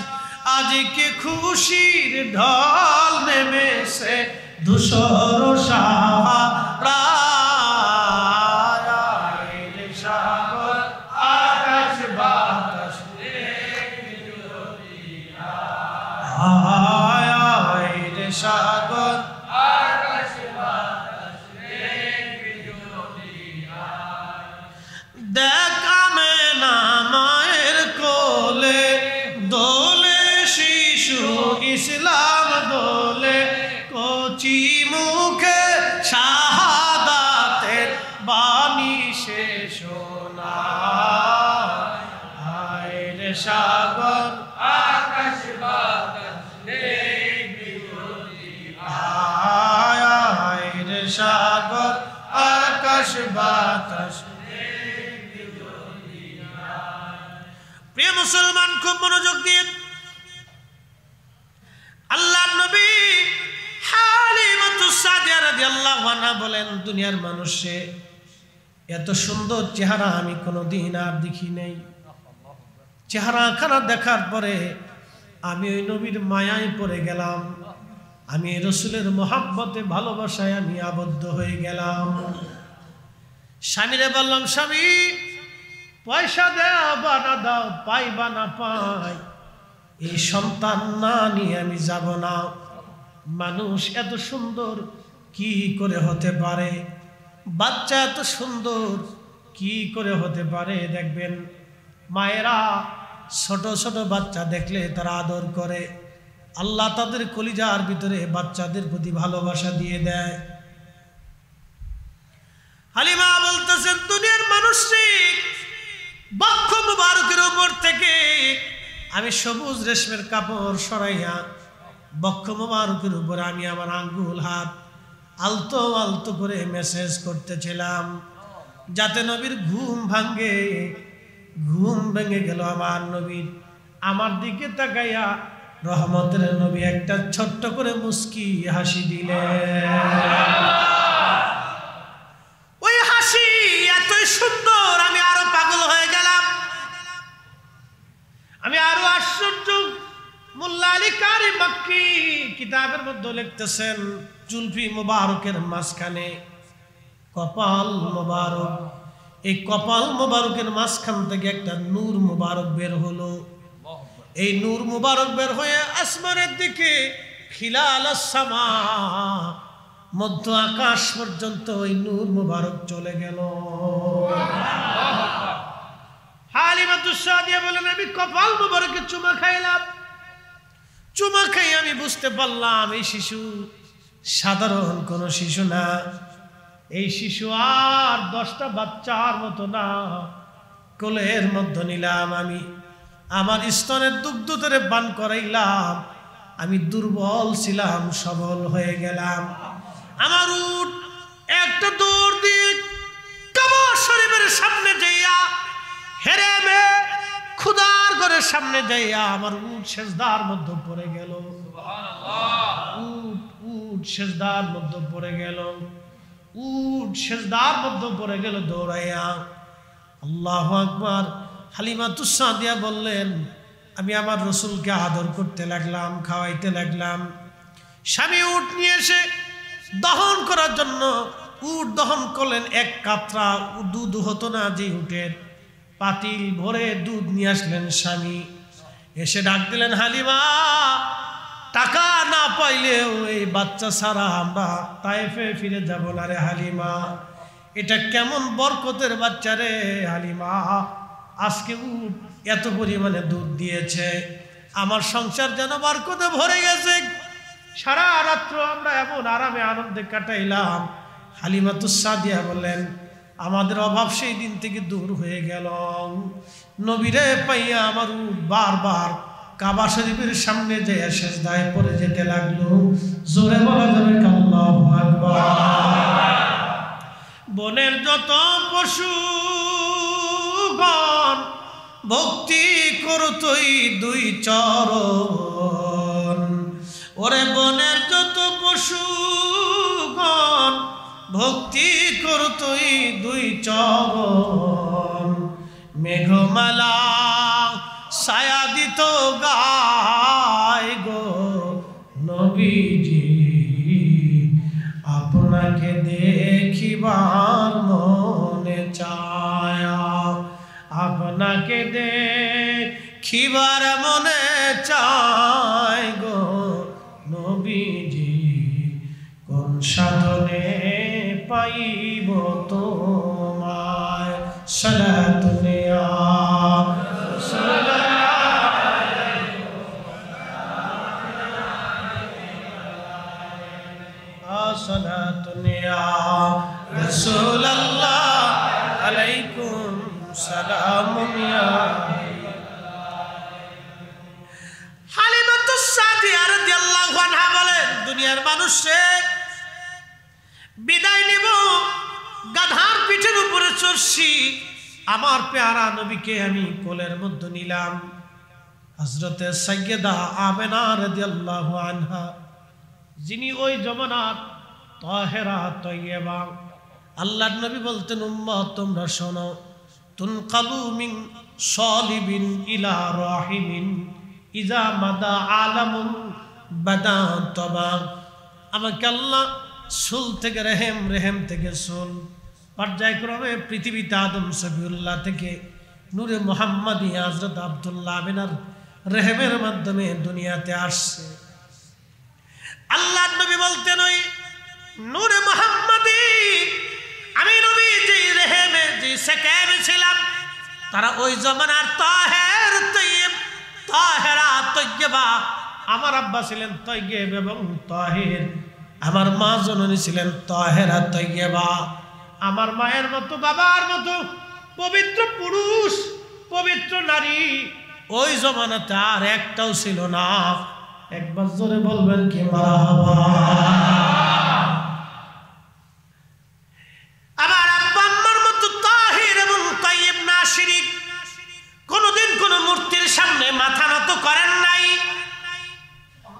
আজকে খুশির ঢল নেমেছে ধূসর সাহারা সাগর আকাশ বাতাস দেখবি যদি আয় রে সাগর আকাশ বাতাস দেখবি যদি দেখামে না মায়ের কোলে দোলে শিশু ইসলাম দোলে কচি মুখে শাহাদাতের বাণী শেষ না আয় রে সাগর আকাশ বাতাস দেখবি যদি আয় রে সাগর আকাশ বাতাস দেখবি যদি প্রিয় মুসলমান খুব মনোযোগ দিয়ে আল্লাহ নবী হালিমাতুস সাদিয়া রাদিয়াল্লাহু আনহা বলেন দুনিয়ার মানুষে এত সুন্দর চেহারা আমি কোনোদিন আর দেখি নাই চেহারা খানা দেখার পরে আমি ওই নবীর মায়ায় পড়ে গেলাম আমি রাসূলের মহব্বতে ভালোবাসায় আমি আবদ্ধ হয়ে গেলাম স্বামীরে বললাম স্বামী পয়সা দাও বা না দাও পাই বা না পাই এই সন্তান না নিয়ে আমি যাব না মানুষ এত সুন্দর কি করে হতে পারে বাচ্চা এত সুন্দর কি করে হতে পারে দেখবেন মায়েরা ছোট ছোট বাচ্চা দেখলে তারা আদর করে আল্লাহ তাদের কলিজার ভিতরে বাচ্চাদের প্রতি ভালোবাসা দিয়ে দেয় হালিমা বলতেছেন দুনিয়ার মানুষটি বক্ষ মুবারকের উপর থেকে আমি সবুজ রেশমের কাপড় সরাইয়া বক্ষ মুবারকের উপর আমি আমার আঙ্গুল হাত আলতো আলতো করে মেসেজ করতেছিলাম যাতে নবীর ঘুম ভেঙে গেল আমার নবীর আমার দিকে তাকাইয়া রহমতের নবী একটা ছোট্ট করে মুস্কি হাসি দিলেন ওই হাসি এতই সুন্দর আমি আরো পাগল হয়ে গেলাম আমি আরো আশ্চর্য মোল্লা আলী কারি মক্কি কিতাবের মধ্যে লিখতেছেন জুলফি মুবারকের মাঝখানে কপাল মুবারক এই কপাল মুবারকের মাঝখান থেকে একটা নূর মুবারক বের হলো এই নূর মুবারক বের হয়ে আসমানের দিকে খিলালাস সামা মধ্য আকাশ পর্যন্ত ওই নূর মুবারক চলে গেল হালিমাতুস সাদিয়া বলেন আমি কপাল মুবারকে চুমা খাইলাম চুমা খাই আমি বুঝতে পারলাম এই শিশু সাধারণ কোনো শিশু না এই শিশু আর 10টা বাচ্চার মতো না কোলের মধ্যে নিলাম আমি আমার স্তনের দুগ্ধ ধরে পান করাইলাম আমি দুর্বল ছিলাম সবল হয়ে গেলাম আমার উট একটা দৌড় দিয়ে কাবা শরীফের সামনে যাইয়া হেরেমে খুদার ঘরের সামনে যাইয়া আমার উট সেজদার মধ্যে পড়ে গেল উট সেজদার মধ্যে পড়ে গেল উট সেজদার মধ্যে পড়ে গেল দৌড়াইয়া আল্লাহু আকবার হালিমাতুস সাদিয়া বললেন আমি আমার রাসূলকে আদর করতে লাগলাম খাওয়াইতে লাগলাম স্বামী উট নিয়ে এসে দহন করার জন্য উট দহন করলেন এক কাতরা দুধ হতো না যে উটের পাতিল ভরে দুধ নিয়ে আসলেন স্বামী এসে ডাক দিলেন হালিমা টাকা না পাইলেও এই বাচ্চা ছাড়া আমরা তায়েফে ফিরে যাব না রে হালিমা এটা কেমন বরকতের বাচ্চা রে হালিমা আজকে উট এত পরিমাণে দুধ দিয়েছে আমার সংসার যেন বরকতে ভরে গেছে সারা রাত্র আমরা এমন আরামে আনন্দে কাটাইলাম হালিমাতুস সাদিয়া বললেন আমাদের অভাব সেই দিন থেকে দূর হয়ে গেল নবীরে পাইয়া আমার উট বারবার কাবা শরীফের সামনে যে সেজদায় পড়ে যেতে লাগলো। জোরে বলা যাবে আল্লাহু আকবার। বনের যত পশুগণ ভক্তি করতই দুই চরণ। ওরে বনের যত পশুগণ ভক্তি করতই দুই চরণ। মেঘমালা ছায়া দিত গায় গো নবীজি, আপনাকে দেখিবার মনে চায়, আপনাকে দেখিবার মনে চায় গো নবীজি, কোন সাধনে পাইব তোমায়। সালাতুনে রাসূলুল্লাহ আলাইকুম সালামুন ইয়া হালিমাতুস সাদিয়া রাদিয়াল্লাহু আনহা বলেন, দুনিয়ার মানুষের বিদায় নিব, গাধার পিঠের উপরে চড়ছি, আমার পেয়ারা নবীকে আমি কোলের মধ্যে নিলাম। হযরতে সাইয়্যিদা আমেনা রাদিয়াল্লাহু আনহা, যিনি ওই জমানার তাহেরা তয়্যেবা, আল্লাহর নবী বলতেন, উম্মত তোমরা শোনো, তুনকালু মিন সালিবিন ইলা রাহিমিন ইজা মাদা আলামুন বাদা তবা। আমাকে আল্লাহ সুল থেকে রেহেম, রেহেম থেকে সুল, পর্যায়ক্রমে পৃথিবীতে আদম সফিউল্লাহ থেকে নূরে মুহাম্মাদি হযরত আব্দুল্লাহ আমিনার রেহেমের মাধ্যমে দুনিয়াতে আসছে। আল্লাহর নবী বলতেন, ওই নূরে মুহাম্মাদি আমি নবী যে রেহেমে যে সেকেমে ছিলাম, তারা ওই জমানার তাহের তয়্যিব, তাহেরা তয়্যিবা। আমার আব্বা ছিলেন তয়্যিব এবং তাহের, আমার মা জননী ছিলেন তাহেরা তয়্যিবা। আমার মায়ের মতো, বাবার মতো পবিত্র পুরুষ, পবিত্র নারী ওই জমানাতে আর একটাও ছিল না। একবার জোরে বলবেন কি মারহাবা। আমার আব্বা আম্মার মতো তাহির এবং তাইয়্যিব না শিরিক, কোনদিন কোন মূর্তির সামনে মাথা নত করেন নাই,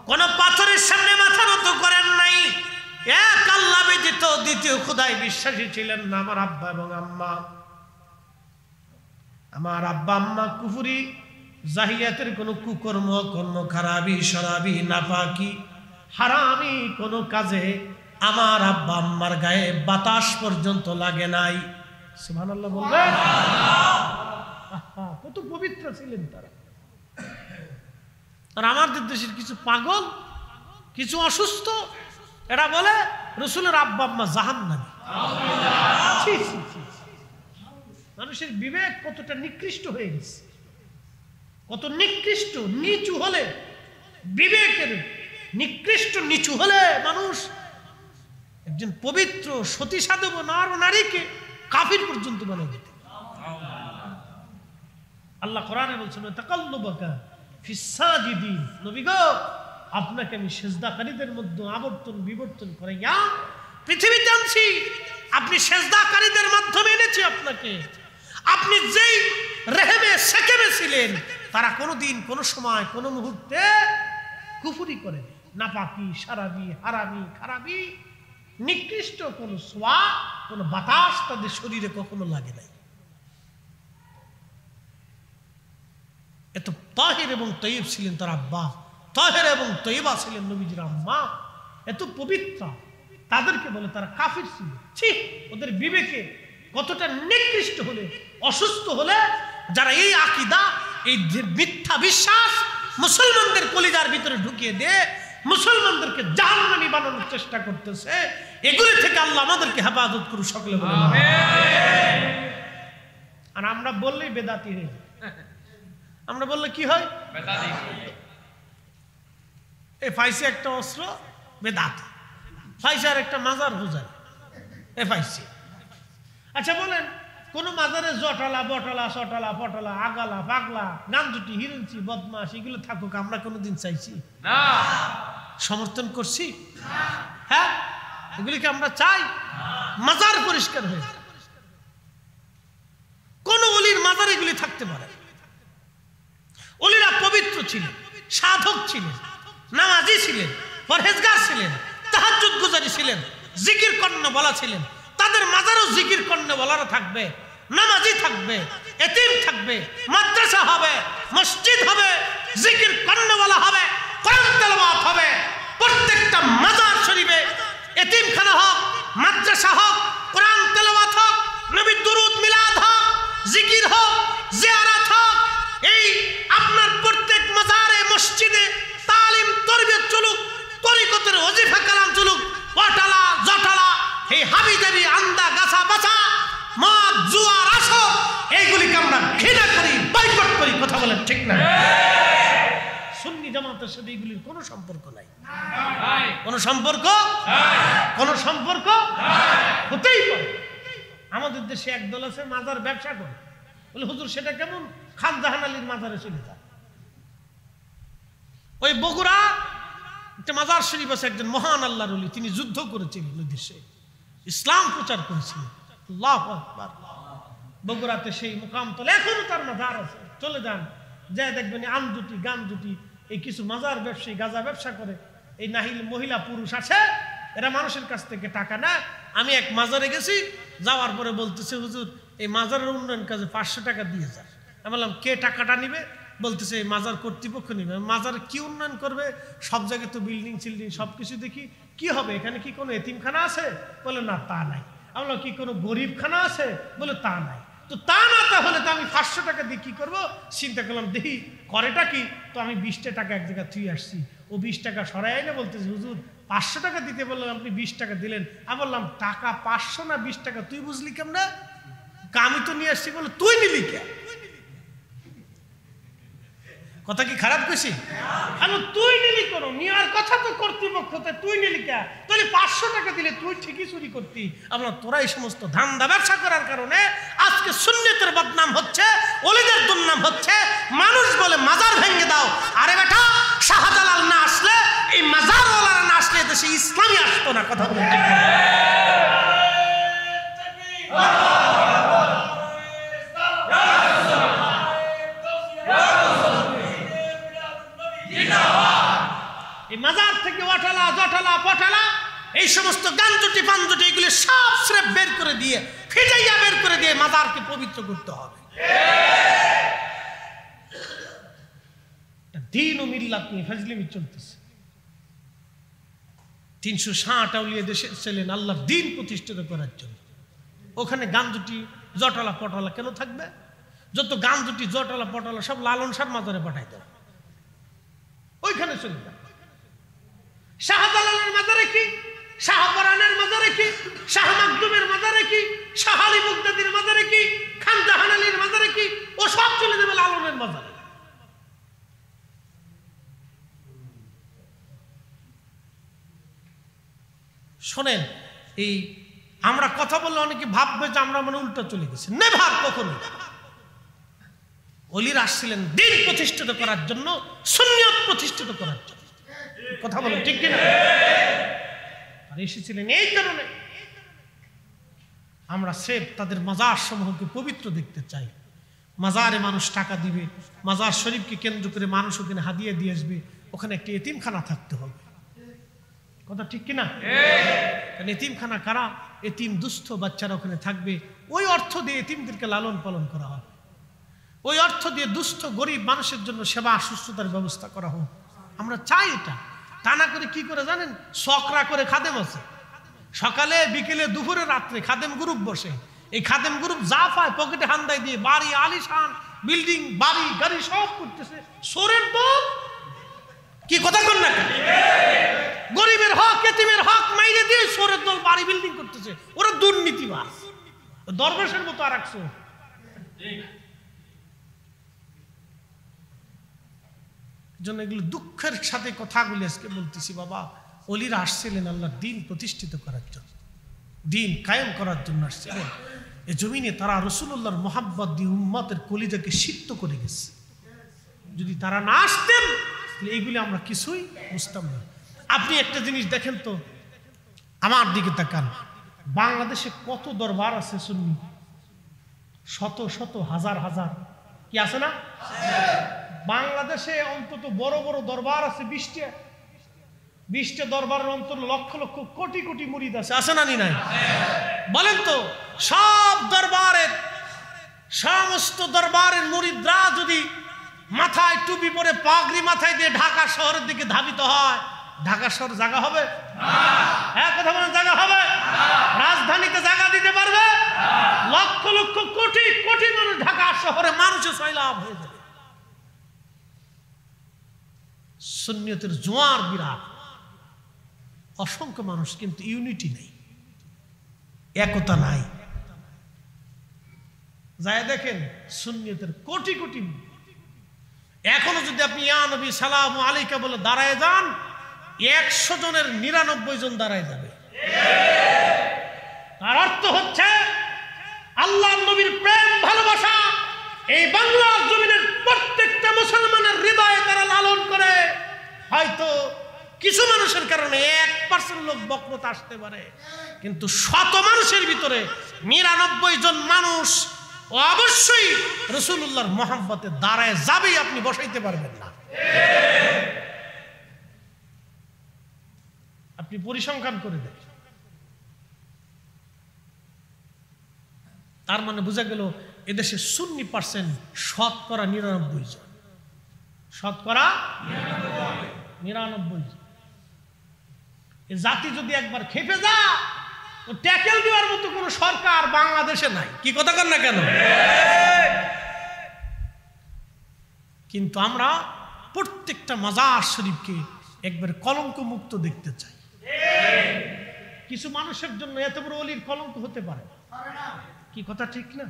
কোন পাথরের সামনে মাথা নত করেন নাই। এক আল্লাহ ব্যতীত দ্বিতীয় খোদায় বিশ্বাসী ছিলেন না আমার আব্বা এবং আম্মা। আমার আব্বা আম্মা কুফরি জাহিলিয়াতের কোনো কুকর্ম, কর্ম খারাপি, শরাবি, নাপাকি, হারামি কোনো কাজে আমার আব্বা আম্মার গায়ে বাতাস পর্যন্ত লাগে নাই। সুবহানাল্লাহ বলবেন। কত পবিত্র ছিলেন তারা। আর আমাদের দেশের কিছু পাগল, কিছু অসুস্থ, এরা বলে রসুলের আব্বা আম্মা জাহান্নামী। মানুষের বিবেক কতটা নিকৃষ্ট হয়ে গেছে, কত নিকৃষ্ট নিচু হলে, বিবেকের নিকৃষ্ট নিচু হলে মানুষ একজন পবিত্র সতী সাধব নারীকে কাফির পর্যন্ত বানিয়ে দিতে। আল্লাহ কোরআনে বলছেন, তাকাল্লুবাকা ফিস সাজিদিন, নবী গো আপনাকে আমি সেজদাকারীদের মধ্যে আবর্তন বিবর্তন করাইয়া পৃথিবীতে আনছি। আপনি সেজদাকারীদের মাধ্যমে এনেছি আপনাকে। আপনি যেই রেহেমে সেকেমে ছিলেন, তারা কোনোদিন, কোনো সময়, কোনো মুহূর্তে কুফরি করে নাপাকি, সারাবি, হারামি, খারাপি, নিকৃষ্ট কোনো সোয়া, কোনো বাতাস তাদের শরীরে কখনো লাগে নাই। এত তাহির এবং তয়্যিব ছিলেন তার আব্বা, তাহের এবং তয়্যিবা ছিলেন নবীজির আম্মা। এত পবিত্র, তাদেরকে বলে তারা কাফির ছিল। ঠিক ওদের বিবেকে কতটা নিকৃষ্ট হলে, অসুস্থ হলে, যারা এই আকীদা, এই মিথ্যা বিশ্বাস মুসলমানদের কলিজার ভিতরে ঢুকিয়ে দিয়ে মুসলমানদেরকে জাহান্নামী বানানোর চেষ্টা করতেছে, এগুলি থেকে আল্লাহ আমাদেরকে হেফাজত করুন সকলে বলে আমিন। আর আমরা বললেই বেদাতি হয়ে যায়। আমরা বললে কি হয়? বেদাতি। এই ফাইসি একটা অস্ত্র বেদাতি, ফাইসি আর একটা মাজার হুজার, এ ফাইসি। আচ্ছা বলেন, কোন মাজারে জটালা বটালা সটালা পটালা আগালা পাগলা গাঞ্জুটি হিরুঞ্চি বদমাশ এগুলো থাকুক আমরা কোনোদিন চাইছি না, সমর্থন করছি? হ্যাঁ, এগুলিকে আমরা চাই? মাজার পরিষ্কার হয়ে যায়। কোন ওলির মাজার এগুলি থাকতে পারে? ওলিরা পবিত্র ছিলেন, সাধক ছিলেন, নামাজি ছিলেন, পরহেজগার ছিলেন, তাহাজ্জুদ গুজারি ছিলেন, জিকির কর্ণ বলা ছিলেন। তাদের মাজারও জিকির কর্ণ বলারা থাকবে, নামাজি থাকবে, এতিম থাকবে, মাদ্রাসা হবে, মসজিদ হবে, জিকির কর্ণ বলা হবে, কোরআন তেলাওয়াত হবে। প্রত্যেকটা মাজার শরীফে এতিমখানা হোক, মাদ্রাসা হোক, কোরআন তেলাওয়াত হোক, নবীর দুরূদ মিলাদ হোক, জিকির হোক, জিয়ারত হোক। এই আপনার প্রত্যেক মাজারে মসজিদে তালিম তরবিয়ত চলুক, তরিকতের ওজিফা কালাম চলুক। ওয়াটালা জটালা এই হাবিজাবি আন্দা গাছা বাছা মদ জুয়ার আসর এইগুলিকে আমরা ঘৃণা করি, বয়কট করি। কথা বলেন ঠিক না? সুন্নি জামাতের সাথে এইগুলির কোনো সম্পর্ক নাই, কোনো সম্পর্ক, কোনো সম্পর্ক হতেই পারে। আমাদের দেশে একদল আছে মাজার ব্যবসা করে, বলে হুজুর সেটা কেমন? খান জাহান আলীর মাজারে চলে যায়। ওই বগুড়া একটা মাজার শরীফ আছে, একজন মহান আল্লাহর ওলি, তিনি যুদ্ধ করেছিলেন ওই দেশে, ইসলাম প্রচার করেছিলেন। আল্লাহু আকবার। বগুড়াতে সেই মুকামতলে এখনো তার মাজার আছে, চলে যান, যা দেখবেন আমজুটি গামজুটি এই কিছু মাজার ব্যবসায়ী গাঁজা ব্যবসা করে, এই নাহিল মহিলা পুরুষ আছে, এরা মানুষের কাছ থেকে টাকা নেয়। আমি এক মাজারে গেছি, যাওয়ার পরে বলতেছে হুজুর এই মাজারের উন্নয়ন কাজে 500 টাকা দিয়ে যান। আমি বললাম কে টাকাটা নিবে? বলতেছে এই মাজার কর্তৃপক্ষ নিবে। মাজার কি উন্নয়ন করবে? সব জায়গায় তো বিল্ডিং সিল্ডিং সবকিছু দেখি, কি হবে এখানে? কি কোনো এতিমখানা আছে? বলে না তা নাই। আমি বললাম কি কোনো গরিবখানা আছে? বলে তা নাই। তো তা না তাহলে তো আমি 500 টাকা দিয়ে কি করবো? চিন্তা করলাম দেখি করেটা কি। তো আমি 20 টাকা এক জায়গায় থুই আসছি। ও 20 টাকা সরাই আইনে বলতেছে হুজুর 500 টাকা দিতে বললাম, আপনি 20 টাকা দিলেন। আমি বললাম টাকা 500 না 20 টাকা তুই বুঝলি কেমনে? আমি তো নিয়ে আসছি। বলে তুই নিলি কে? কথা কি খারাপ কইছি? আমি তুই নিলি কোন? নেওয়ার কথা তো কর্তৃপক্ষতে, তুই নিলি কে? তাহলে 500 টাকা দিলে তুই ঠিকই চুরি করতি। আমরা তোরা এই সমস্ত ধান্দা ব্যবসা করার কারণে আজকে সুন্নতের বদনাম হচ্ছে, ওলিদের দুর্নাম হচ্ছে। মানুষ বলে মাজার ভেঙে দাও। আরে বেটা, শাহজালাল না আসলে, এই মাজার ওয়ালারা না আসলে দেশে ইসলামই আসতো না। কথা বলে ঠিক না? এই মাজার থেকে ওয়াটালা জটালা পটালা এই সমস্ত গাঞ্জুটি পাঞ্জুটি এগুলি সব স্রেফ বের করে দিয়ে, ফিটাইয়া বের করে দিয়ে মাজারকে পবিত্র করতে হবে। দিন ও মিল্লাত নিয়ে ফাজলিমি চলতেছে। 360 আউলিয়া দেশে ছিলেন আল্লাহর দিন প্রতিষ্ঠিত করার জন্য। ওখানে গাঞ্জুটি জটালা পটালা কেন থাকবে? যত গাঞ্জুটি জটালা পটালা সব লালন শাহ মাজারে পাঠাই দেয়, ওইখানে চলে যাবে। শাহজালালের মাজারে কি, শাহপরানের মাজারে কি, শাহ মাকদুমের মাজারে কি, শাহ আলী মুগদাদির মাজারে কি, খান জাহান আলীর মাজারে কি, ও সব চলে যাবে লালনের মাজারে। শোনেন, এই আমরা কথা বললে অনেকে ভাববে যে আমরা মানে উল্টা চলে গেছি। নেভার, কখনো। ওলিরা আসছিলেন দিন প্রতিষ্ঠিত করার জন্য, সুন্নিয়ত প্রতিষ্ঠিত করার জন্য। কথা বলেন ঠিক কিনা? আর এসেছিলেন এই কারণে আমরা স্রেফ তাদের মাজার সমূহকে পবিত্র দেখতে চাই। মাজারে মানুষ টাকা দিবে, মাজার শরীফকে কেন্দ্র করে মানুষ ওখানে হাদিয়া দিয়ে আসবে, ওখানে একটি এতিমখানা থাকতে হবে। কথা ঠিক কিনা? কারণ এতিমখানা কারা? এতিম দুস্থ বাচ্চারা ওখানে থাকবে। ওই অর্থ দিয়ে এতিমদেরকে লালন পালন করা হবে, ওই অর্থ দিয়ে দুস্থ গরিব মানুষের জন্য সেবা সুস্থতার ব্যবস্থা করা হোক। আমরা চাই এটা। তা না করে কি করে জানেন? সকরা করে খাদেম আছে, সকালে বিকেলে দুপুরে রাত্রে খাদেম গ্রুপ বসে। এই খাদেম গ্রুপ যা পায় পকেটে হান্দাই দিয়ে বাড়ি আলিশান বিল্ডিং বাড়ি গাড়ি সব করতেছে। সোরের দল কি কথা কর না? গরিবের হক এতিমের হক মাইরে দিয়ে সোরের দল বাড়ি বিল্ডিং করতেছে। ওরা দুর্নীতিবাজ, দরবেশের মতো আর একশো। জন্য এগুলো দুঃখের সাথে কথাগুলি আজকে বলতেছি। বাবা, ওলিরা আসছিলেন আল্লাহর দিন প্রতিষ্ঠিত করার জন্য, দিন কায়েম করার জন্য আসছিলেন। এই জমিনে তারা রাসূলুল্লাহর মোহাব্বত দিয়ে উম্মতের কলিজাকে সিক্ত করে গেছে। যদি তারা না আসতেন তাহলে এইগুলি আমরা কিছুই বুঝতাম না। আপনি একটা জিনিস দেখেন তো, আমার দিকে তাকান, বাংলাদেশে কত দরবার আছে সুন্নি, শত শত হাজার হাজার, কি আছে না? বাংলাদেশে অন্তত বড় বড় দরবার আছে 20টা দরবারের অন্তর লক্ষ লক্ষ কোটি কোটি মুরিদ আছে না? নাই? বলেন তো, সব দরবারের সমস্ত দরবারের মুরিদরা যদি মাথায় টুপি পরে পাগড়ি মাথায় দিয়ে ঢাকা শহরের দিকে ধাবিত হয়, ঢাকা শহর জায়গা হবে? কথা বলেন, জায়গা হবে? রাজধানীতে জায়গা দিতে পারবে? লক্ষ লক্ষ কোটি কোটি মানুষ ঢাকা শহরে মানুষের সয়লাভ হয়ে যাবে। সুন্নিয়তের জোয়ার বিরাট, অসংখ্য মানুষ, কিন্তু ইউনিটি নেই, একতা নাই। যায় দেখেন সুন্নিয়তের কোটি কোটি, এখনো যদি আপনি ইয়া নবী সালামু আলাইকা বলে দাঁড়ায় যান, 100 জনের 99 জন দাঁড়ায় যাবে। তার অর্থ হচ্ছে আল্লাহর নবীর প্রেম ভালোবাসা এই বাংলার জমিনের প্রত্যেকটা মুসলমানের হৃদয়ে তারা লালন করে। হয়তো কিছু মানুষের কারণে 1% লোক বক্রতা আসতে পারে, কিন্তু শত মানুষের ভিতরে 99 জন মানুষ অবশ্যই রাসূলুল্লাহর মহব্বতে দাঁড়ায় যাবেই, আপনি বসাইতে পারবেন না। আপনি পরিসংখ্যান করে দেন। তার মানে বোঝা গেল এদেশে সুন্নি পার্সেন্ট শতকরা 99 জন, শতকরা 99 জন। এই জাতি যদি একবার খেপে যা, ও ট্যাকেল দেওয়ার মতো কোন সরকার বাংলাদেশে নাই। কি কথা কন না কেন? কিন্তু আমরা প্রত্যেকটা মাজার শরীফকে একবার কলঙ্ক মুক্ত দেখতে চাই। কিছু মানুষের জন্য এত বড় ওলির কলঙ্ক হতে পারে, কি কথা ঠিক না?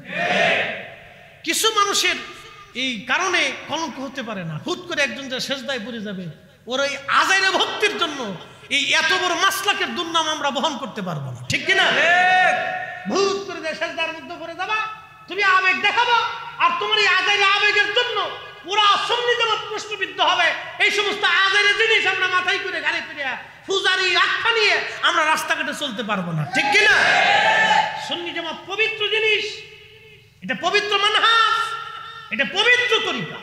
কিছু মানুষের এই কারণে কলঙ্ক হতে পারে না। হুট করে একজন যে সেজদায় পড়ে যাবে, ওর ওই আজাইরে ভক্তির জন্য এই এত বড় মাসলাকের দুর্নাম আমরা বহন করতে পারবো না, ঠিক কিনা? ভূত করে দিয়ে সেজদার মধ্যে পড়ে যাবা, তুমি আবেগ দেখাবো, আর তোমার এই আজাইরে আবেগের জন্য পুরা সুন্নি জামাত প্রশ্নবিদ্ধ হবে। এই সমস্ত আজাইরে জিনিস আমরা মাথায় করে গাড়ি ফিরে পূজারি আখ্যা নিয়ে আমরা রাস্তাঘাটে চলতে পারবো না, ঠিক কিনা? সুন্নি জামাত পবিত্র জিনিস, এটা পবিত্র মানহাজ, এটা পবিত্র তরিকা,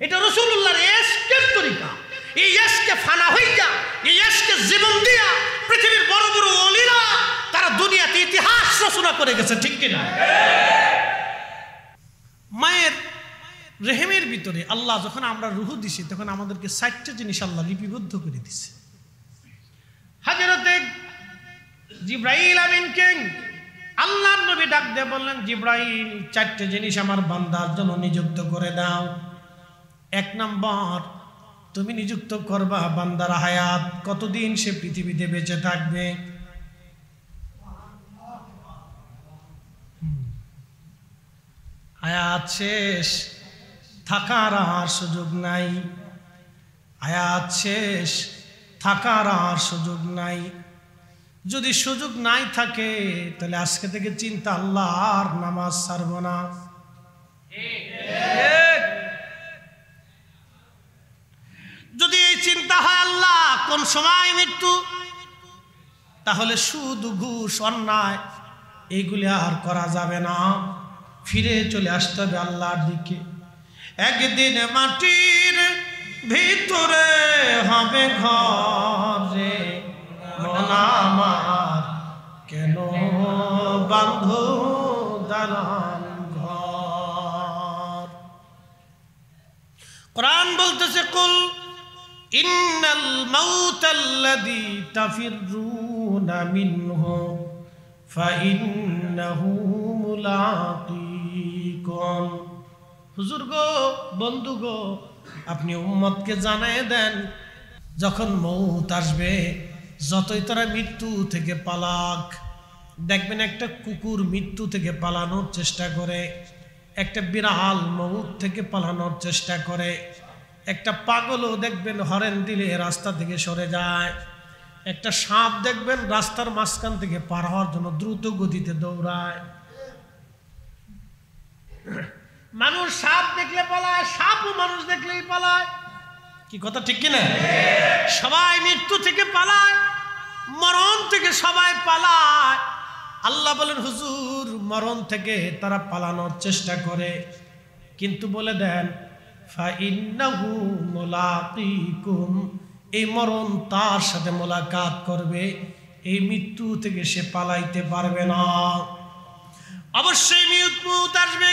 এটা রাসূলুল্লাহর ইশকের তরিকা। এই ইশকে ফানা হইয়া, এই ইশকে জীবন দিয়া পৃথিবীর বড় বড় ওলিরা তারা দুনিয়াতে ইতিহাস রচনা করে গেছে, ঠিক কিনা? মায়ের রেহেমের ভিতরে আল্লাহ যখন আমরা রুহ দিছি, তখন আমাদেরকে 60টা জিনিস আল্লাহ লিপিবদ্ধ করে দিছে। হযরতে জিবরাইল আমিনকে আল্লাহর নবী ডাক দিয়ে বললেন, জিবরাইল 4টে জিনিস আমার বান্দার জন্য নিযুক্ত করে দাও। 1 নাম্বার, তুমি নিযুক্ত করবা বান্দার হায়াত, কতদিন সে পৃথিবীতে বেঁচে থাকবে। হায়াত শেষ, থাকার আর সুযোগ নাই। হায়াত শেষ, থাকার আর সুযোগ নাই। যদি সুযোগ নাই থাকে তাহলে আজকে থেকে চিন্তা, আল্লাহ আর নামাজ ছাড়ব না। যদি এই চিন্তা হয় আল্লাহ কোন সময় মৃত্যু, তাহলে সুদ ঘুষ অন্যায় এইগুলি আর করা যাবে না, ফিরে চলে আসতে হবে আল্লাহর দিকে। একদিন মাটির ভিতরে হবে ঘরে, মন আমার কেন বাঁধো দালান ঘর। কোরআন বলতেছে, কুল ইন্নাল মাউতাল্লাযী তাফিররুনা মিনহু ফাইন্নাহু মুলাকীকুম। হুজুর গো, বন্ধু গো, আপনি উম্মতকে জানায় দেন, যখন মউত আসবে, যতই তারা মৃত্যু থেকে পালাক, দেখবেন একটা কুকুর মৃত্যু থেকে পালানোর চেষ্টা করে, একটা বিড়াল মউত থেকে পালানোর চেষ্টা করে, একটা পাগলও দেখবেন হরেন দিলে রাস্তা থেকে সরে যায়, একটা সাপ দেখবেন রাস্তার মাঝখান থেকে পার হওয়ার জন্য দ্রুত গতিতে দৌড়ায়। মানুষ সাপ দেখলে পালায়, সাপও মানুষ দেখলেই পালায়। কি কথা ঠিক কিনা? সবাই মৃত্যু থেকে পালায়, মরণ থেকে সবাই পালায়। আল্লাহ বলেন হুজুর মরণ থেকে তারা পালানোর চেষ্টা করে, কিন্তু বলে দেন ফাইন্নাহু মুলাকিকুম, এই মরণ তার সাথে মোলাকাত করবে, এই মৃত্যু থেকে সে পালাইতে পারবে না। অবশ্যই মৃত্যু আসবে।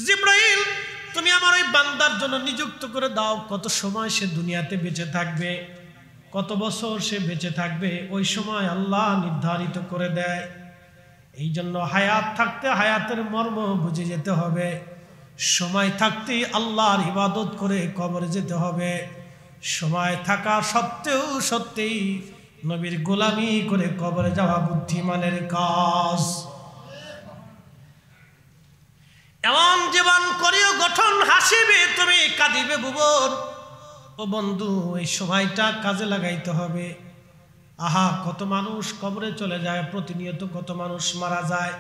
জিবরাইল তুমি আমার ওই বান্দার জন্য নিযুক্ত করে দাও কত সময় সে দুনিয়াতে বেঁচে থাকবে, কত বছর সে বেঁচে থাকবে, ওই সময় আল্লাহ নির্ধারিত করে দেয়। এই জন্য হায়াত থাকতে হায়াতের মর্ম বুঝে যেতে হবে, সময় থাকতেই আল্লাহর ইবাদত করে কবরে যেতে হবে, সময় থাকা সত্ত্বেও সত্যিই নবীর গোলামি করে কবরে যাওয়া বুদ্ধিমানের কাজ। এমন জীবন করিও গঠন হাসিবে তুমি কাঁদিবে ভুবন। ও বন্ধু এই সময়টা কাজে লাগাইতে হবে। আহা কত মানুষ কবরে চলে যায়, প্রতিনিয়ত কত মানুষ মারা যায়,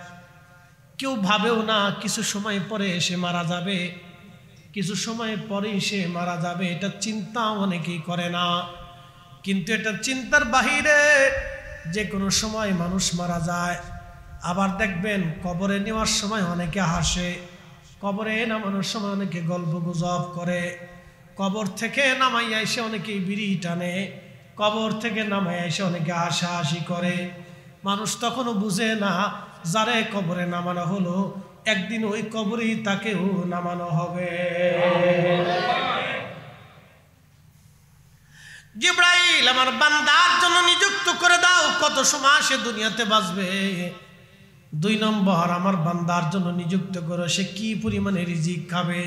কেউ ভাবেও না কিছু সময় পরে এসে মারা যাবে, কিছু সময় পরে সে মারা যাবে, এটা চিন্তা অনেকেই করে না। কিন্তু এটা চিন্তার বাহিরে, যে কোনো সময় মানুষ মারা যায়। আবার দেখবেন কবরে নেওয়ার সময় অনেকে হাসে, কবরে নামানোর সময় অনেকে গল্প গুজব করে, কবর থেকে নামাইয়া এসে অনেকে বিড়ি টানে, কবর থেকে নামাইয়া এসে অনেকে হাসাহাসি করে। মানুষ তখনও বুঝে না যারে কবরে নামানো হলো একদিন ওই কবরেই তাকেও নামানো হবে। জিবরাইল আমার বান্দার জন্য নিযুক্ত করে দাও কত সময় সে দুনিয়াতে বাঁচবে। 2 নম্বর আমার বান্দার জন্য নিযুক্ত করো সে কি পরিমাণে রিজিক খাবে।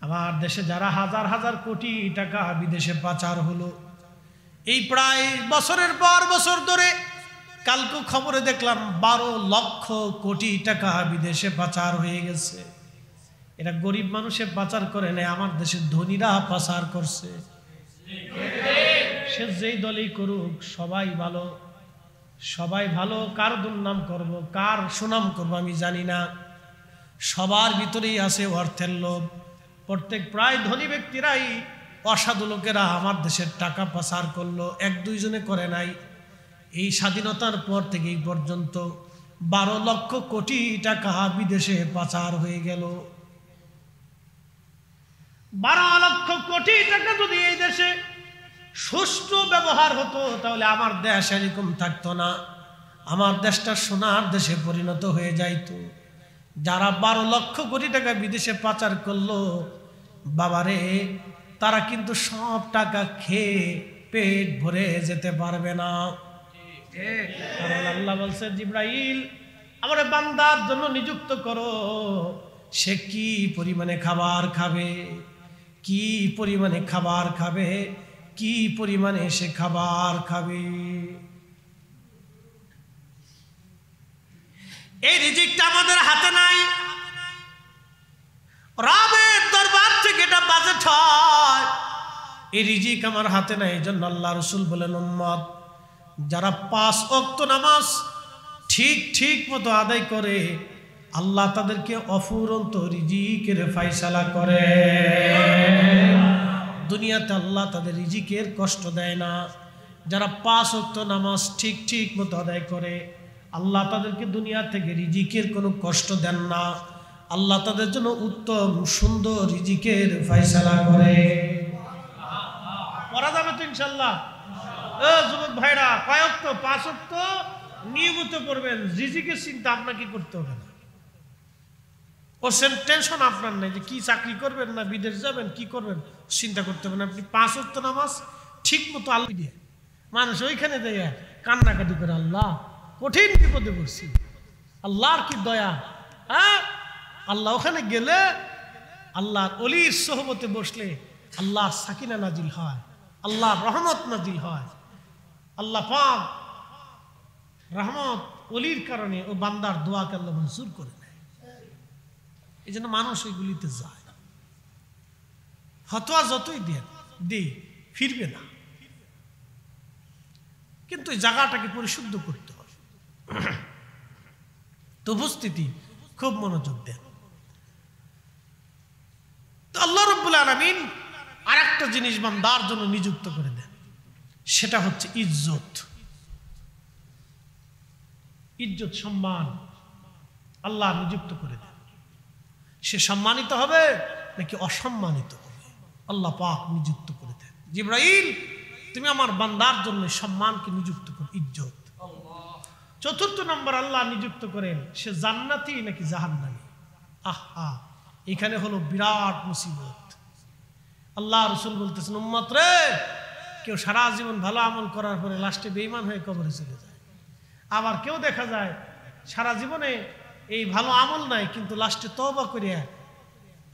আমার দেশে যারা হাজার হাজার কোটি টাকা বিদেশে পাচার হলো, এই প্রায় বছরের পর বছর ধরে, কালকে খবরে দেখলাম 12 লক্ষ কোটি টাকা বিদেশে পাচার হয়ে গেছে। এটা গরিব মানুষে পাচার করে নেয়, আমার দেশের ধনীরা পাচার করছে। সে যেই দলই করুক সবাই ভালো, সবাই ভালো। কার দুর্নাম করব, কার সুনাম করব আমি জানি না। সবার ভিতরেই আছে অর্থের লোভ। প্রত্যেক প্রায় ধনী ব্যক্তিরাই, অসাধু লোকেরা আমার দেশের টাকা পাচার করলো, 1-2 জনে করে নাই। এই স্বাধীনতার পর থেকে এই পর্যন্ত 12 লক্ষ কোটি টাকা বিদেশে পাচার হয়ে গেল। 12 লক্ষ কোটি টাকা যদি এই দেশে সুষ্ঠু ব্যবহার হতো তাহলে আমার দেশ এরকম থাকতো না, আমার দেশটা সোনার দেশে পরিণত হয়ে যাইতো। যারা 12 লক্ষ কোটি টাকা বিদেশে পাচার করলো বাবারে, তারা কিন্তু সব টাকা খেয়ে পেট ভরে যেতে পারবে না। কারণ আল্লাহ বলছে জিবরাইল আমার বান্দার জন্য নিযুক্ত করো সে কি পরিমাণে খাবার খাবে, কি পরিমাণে খাবার খাবে, কি পরিমাণে সে খাবার খাবে। এই রিজিকটা আমাদের হাতে নাই, রবের দরবার থেকে এটা বাজেট হয়। এই রিজিক আমার হাতে নাই। এই জন্য আল্লাহ রসুল বলেন উম্মত যারা 5 ওয়াক্ত নামাজ ঠিক মতো আদায় করে আল্লাহ তাদেরকে অফুরন্ত রিজিকের ফায়সালা করে। দুনিয়াতে আল্লাহ তাদের রিজিকের কষ্ট দেয় না। যারা 5 ওয়াক্ত নামাজ ঠিক মতো আদায় করে আল্লাহ তাদেরকে দুনিয়া থেকে রিজিকের কোনো কষ্ট দেন না। আল্লাহ তাদের জন্য উত্তম সুন্দর রিজিকের ফায়সালা করে। পড়া যাবে তো ইনশাল্লাহ। যুবক ভাইরা কয় ওয়াক্ত? 5 ওয়াক্ত নিয়মিত করবেন। রিজিকের চিন্তা আপনাকে করতে হবে না, ও টেনশন আপনার নেই যে কি চাকরি করবেন না বিদেশ যাবেন কি করবেন, চিন্তা করতে হবে না। আপনি 5 ওয়াক্ত নামাজ ঠিক মতো আল্লাহ দিয়ে মানুষ ওইখানে দেয় কান্নাকাটি করে আল্লাহ কঠিন বিপদে পড়ছি, আল্লাহর কি দয়া। হ্যাঁ, আল্লাহ ওখানে গেলে আল্লাহর অলির সোহবতে বসলে আল্লাহ সাকিনা নাজিল হয়, আল্লাহর রহমত নাজিল হয়। আল্লাহ পাক রহমত অলির কারণে ও বান্দার দোয়াকে আল্লাহ মঞ্জুর করে নেয়। এই জন্য মানুষ ওইগুলিতে যায়। ফতোয়া যতই দেই ফিরবে না, কিন্তু এই জায়গাটাকে পরিশুদ্ধ করতে হবে। তো উপস্থিতি খুব মনোযোগ দেন। তো আল্লাহ রাব্বুল আলামিন আরেকটা জিনিস বান্দার জন্য নিযুক্ত করে দেন, সেটা হচ্ছে ইজ্জত। ইজ্জত, সম্মান আল্লাহ নিযুক্ত করে দেন। সে সম্মানিত হবে নাকি অসম্মানিত হবে, আল্লাহ পাক নিযুক্ত করে দেন। জিবরাইল, তুমি আমার বান্দার জন্য সম্মানকে নিযুক্ত করো, ইজ্জত। চতুর্থ নম্বর আল্লাহ নিযুক্ত করেন, সে জান্নাতি নাকি জাহান্নামী। আহা, এখানে হলো বিরাট মুসিবত। আল্লাহ রাসূল বলতেছেন, উম্মত রে, কেউ সারা জীবন ভালো আমল করার পরে লাস্টে বেঈমান হয়ে কবরে চলে যায়। আবার কেউ দেখা যায় সারা জীবনে এই ভালো আমল নাই, কিন্তু লাস্টে তওবা করিয়া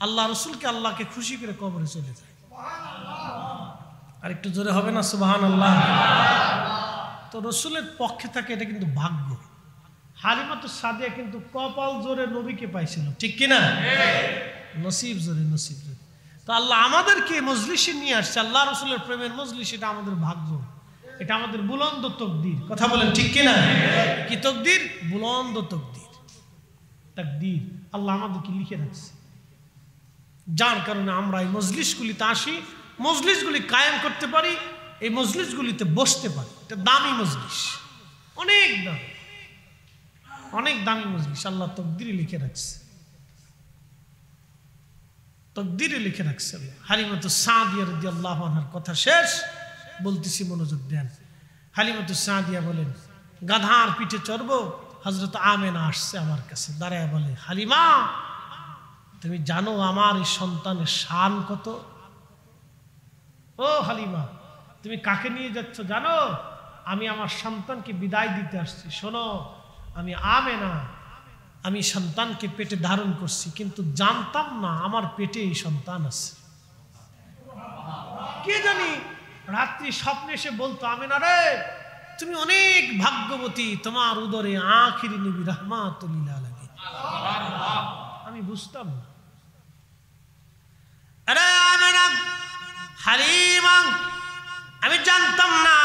আল্লাহ রাসূলকে, আল্লাহকে খুশি করে কবরে চলে যায়। আর একটু জোরে হবে না সুবহানাল্লাহ? তো রসুলের পক্ষে থাকে, এটা কিন্তু ভাগ্য। হালিমাতুস সাদিয়া কিন্তু কপাল জোরে নবীকে পাইছিল, ঠিক কিনা? নসিব জোরে, নসিব জোরে। তো আল্লাহ আমাদেরকে মজলিসে নিয়ে আসছে, আল্লাহ রসুলের প্রেমের মজলিস, এটা আমাদের ভাগ্য, এটা আমাদের বুলন্দ তকদির। কথা বলেন ঠিক কিনা? কি তকদির? বুলন্দ তকদির, তাকদীর আল্লাহ আমাদেরকে লিখে রাখছে। যার কারণে আমরা এই মজলিসগুলিতে আসি, মজলিসগুলি কায়েম করতে পারি, এই মজলিসগুলিতে বসতে পারি। এটা দামি মজলিস, অনেক দামি, অনেক দামি মজলিস। আল্লাহ তকদিরে লিখে রাখছে, তকদিরে লিখে রাখছে। হালিমাতুস সাদিয়া রাদিয়াল্লাহু আনহার কথা শেষ বলতেছি, মনোযোগ দেন। হালিমাতুস সাদিয়া বলেন, গাধার পিঠে চড়বো, হযরত আমেনা আসছে আমার কাছে, দাঁড়ায় বলে, হালিমা, তুমি জানো আমার এই সন্তানের শান কত? ও হালিমা, তুমি কাকে নিয়ে যাচ্ছ জানো? আমি আমার সন্তানকে বিদায় দিতে আসছি। শোনো, আমি আমেনা, আমি সন্তানকে পেটে ধারণ করছি, কিন্তু জানতাম না আমার পেটে এই সন্তান আছে। কে জানি রাত্রি স্বপ্নে এসে বলতো, আমেনা রে, তুমি অনেক ভাগ্যবতী, তোমার উদরে আখিরি নবী রাহমাতুল লিল আলামিন। আমি বুঝতাম না। আরে আমেনা, হালিমা, আমি জানতাম না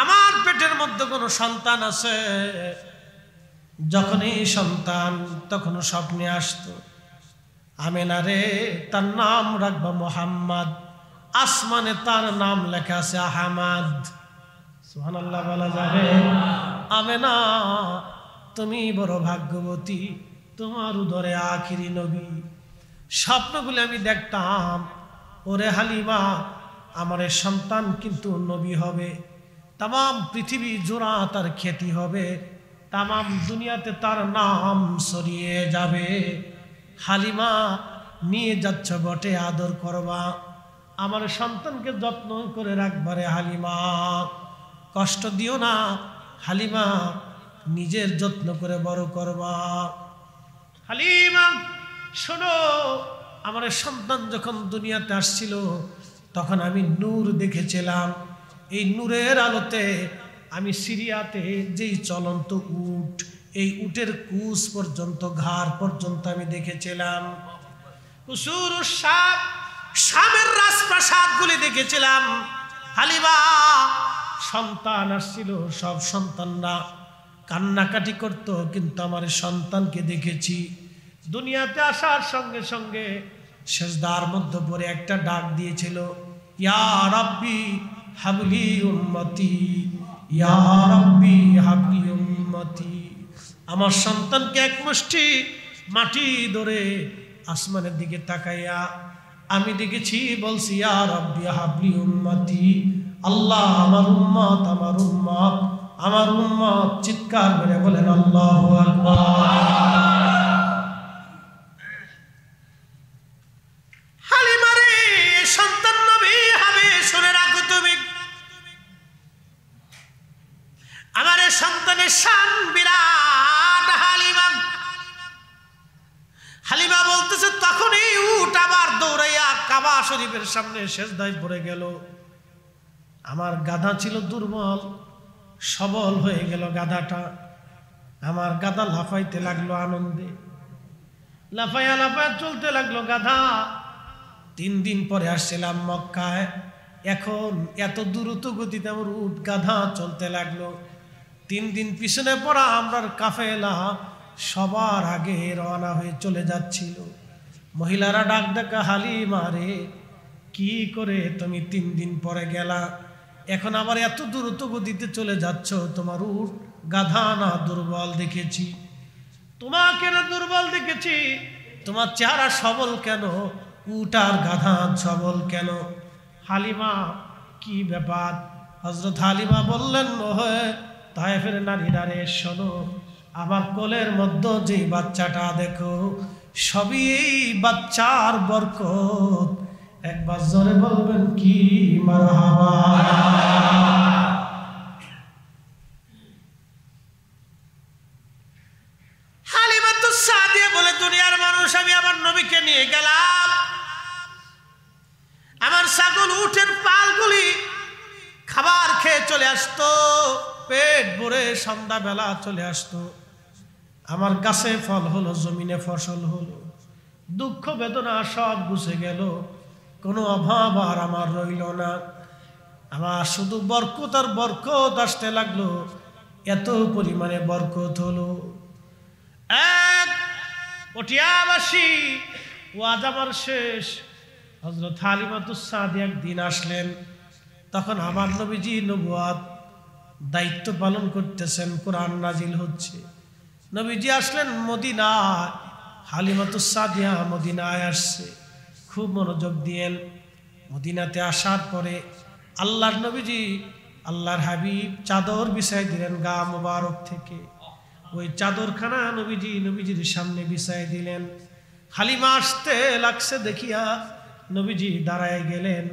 আমার পেটের মধ্যে কোনো সন্তান আছে। যখনই সন্তান তখন স্বপ্নে আসতো, আমেনা রে, তার নাম রাখবা মোহাম্মদ, আসমানে তার নাম লেখা আছে আহমদ। সুবহানাল্লাহ বলা যাবে? আমেনা, তুমি বড় ভাগ্যবতী, তোমার উদরে আখিরি নবী। স্বপ্নগুলো আমি দেখতাম, ওরে হালিমা, আমার সন্তান কিন্তু নবী হবে, তাম পৃথিবী জোড়া তার খ্যাতি হবে, তাম দুনিয়াতে তার নাম ছড়িয়ে যাবে। হালিমা, নিয়ে যাচ্ছ বটে, আদর করবা, আমার সন্তানকে যত্ন করে রাখবারে হালিমা, কষ্ট দিও না হালিমা, নিজের যত্ন করে বড় করবা। হালিমা শোনো, আমার সন্তান যখন দুনিয়াতে আসছিল, তখন আমি নূর দেখেছিলাম। এই নূরের আলোতে আমি সিরিয়াতে যেই চলন্ত উট, এই উটের কুস পর্যন্ত, ঘাড় পর্যন্ত আমি দেখেছিলাম। কুসুরুস শাম, শামের রাজপ্রাসাদগুলি দেখেছিলাম। হালিমা, সন্তান আসছিল, সব সন্তানরা কান্নাকাটি করত, কিন্তু আমার সন্তানকে দেখেছি। দুনিয়াতে আসার সঙ্গে সঙ্গে সেজদার মধ্যে পড়ে একটা ডাক দিয়েছিল, ইয়া রাব্বি হাবলি উম্মতি, ইয়া রাব্বি হাবলি উম্মতি। আমার সন্তানকে এক মুষ্টি মাটি ধরে আসমানের দিকে তাকাইয়া আমি দেখেছি, বলছি, ইয়া রাব্বি হাবলি উম্মতি, আল্লাহ আমার উম্মত, আমার উম্মত, আমার উম্মত। চিৎকার করে বলেন আল্লাহু আকবার। হালিমারে, সন্তান নবী হবে, শুনে রাখো তুমি, আমার সন্তানের শান বিরাট। হালিমা, হালিমা বলতেছে, তখনই উট আবার দৌড়াইয়া কাবা শরীফের সামনে সেজদায় পড়ে গেল। আমার গাধা ছিল দুর্বল, সবল হয়ে গেল গাধাটা। আমার গাধা লাফাইতে লাগলো আনন্দে, লাফাইয়া লাফাইয়া চলতে লাগলো গাধা। 3 দিন পরে আসছিলাম মক্কায়, এখন এত দ্রুত গতিতে আমার উট গাধা চলতে লাগলো। 3 দিন পিছনে পড়া আমরার কাফেলা সবার আগে রওনা হয়ে চলে যাচ্ছিল। মহিলারা ডাক ডাকা, হালিমা রে, কি করে তুমি 3 দিন পরে গেলা, এখন আবার এত দ্রুত গতিতে চলে যাচ্ছ? তোমার উট গাধা না দুর্বল দেখেছি, তোমাকে না দুর্বল দেখেছি, তোমার চেহারা সবল কেন, উট আর গাধা সবল কেন? হালিমা, কি ব্যাপার? হযরত হালিমা বললেন, তায়েফের নারীরা রে, শোনো, আমার কোলের মধ্যে যে বাচ্চাটা দেখো, সবই এই বাচ্চার বরকত। একবার জোরে বলবেন কি মারহাবা। হালিমাতুস সাদিয়া বলে, দুনিয়ার মানুষ, আমি আমার নবীকে নিয়ে গেলাম, আমার ছাগল উটের পালগুলি খাবার খেয়ে চলে আসতো, পেট ভরে সন্ধ্যাবেলা চলে আসতো, আমার গাছে ফল হলো, জমিনে ফসল হলো, দুঃখ বেদনা সব গুছে গেল, কোনো অভাব আর আমার রইল না, আমার শুধু বরকত আর বরকত আসতে লাগলো, এত পরিমাণে বরকত হলো। এক পটিয়াবাসী ওয়াজ আমার শেষ। হযরত হালিমাতুস সাদিয়া একদিন আসলেন, তখন আমার নবীজি নবুয়ত দায়িত্ব পালন করতেছেন, কোরআন নাজিল হচ্ছে। নবীজি আসলেন মদিনায়, হালিমাতুস সাদিয়া মদিনায় আসছে। খুব মনোযোগ দিয়েন। মদিনাতে আসার পরে আল্লাহর নবীজি, আল্লাহর হাবিব চাদর বিছাই দিলেন গা মুবারক থেকে। ওই চাদরখানা নবীজির সামনে বিছাই দিলেন। হালিমা আসতে লাগছে দেখিয়া নবীজি দাঁড়ায় গেলেন,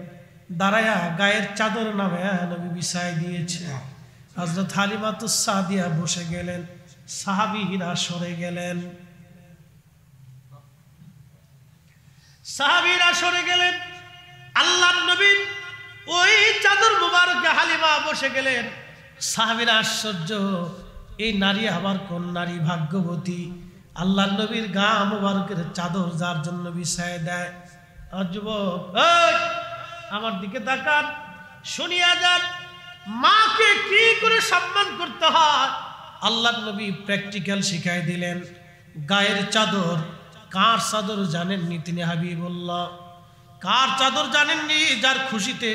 দাঁড়ায়া গায়ের চাদর নামে নবী বিছাই দিয়েছে। হযরত হালিমাতুস সাদিয়া বসে গেলেন, সাহাবীরা সরে গেলেন, আল্লাহর নবী ওই চাদর মুবারকে হালিমা বসে গেলেন। সাহাবীরা আশ্চর্য, এই নারী আবার কোন নারী ভাগ্যবতী, আল্লাহর নবীর গা মুবারকের চাদর যার জন্য বিছায় দেয়। যুবক, আমার দিকে তাকান, শুনিয়া যান, মাকে কি করে সম্মান করতে হয় আল্লাহর নবী প্র্যাকটিক্যাল শিখাই দিলেন। গায়ের চাদর কার চাদর জানেননি তিনি হাবিবুল্লাহ? কার চাদর জানেননি? যার খুশিতে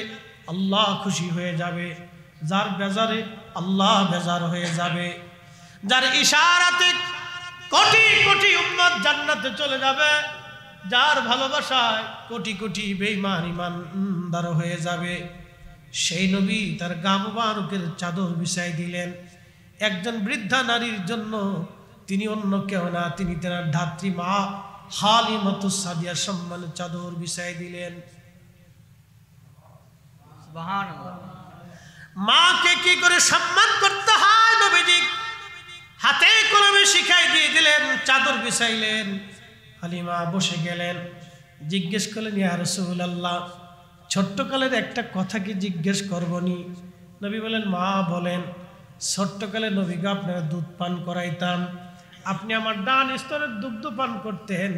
আল্লাহ খুশি হয়ে যাবে, যার বেজারে আল্লাহ বেজার হয়ে যাবে, যার ইশারাতে কোটি কোটি উম্মত জান্নাতে চলে যাবে, যার ভালোবাসায় কোটি কোটি বেঈমান ঈমানদার হয়ে যাবে, সেই নবী তার গা মুবারকের চাদর বিছাই দিলেন। একজন বৃদ্ধা নারীর জন্য, তিনি অন্য কেউ না, তিনি তার ধাত্রী মা হালিমাতুস সাদিয়ার সম্মানের চাদর বিছাই দিলেন। সুবহানাল্লাহ। মাকে কি করে সম্মান করতে হয় নবীজি হাতে কলমে শিখাই দিয়ে দিলেন, চাদর বিছাইলেন। হালিমা বসে গেলেন, জিজ্ঞেস করলেন, ইয়া রাসূলুল্লাহ, ছোট্টকালের একটা কথা কি জিজ্ঞেস করবনি? নবী বলেন, মা বলেন। ছোট্টকালে নবীকে আপনার দুধ পান করাইতাম, আপনি আমার ডান স্তনের দুগ্ধ পান করতেন।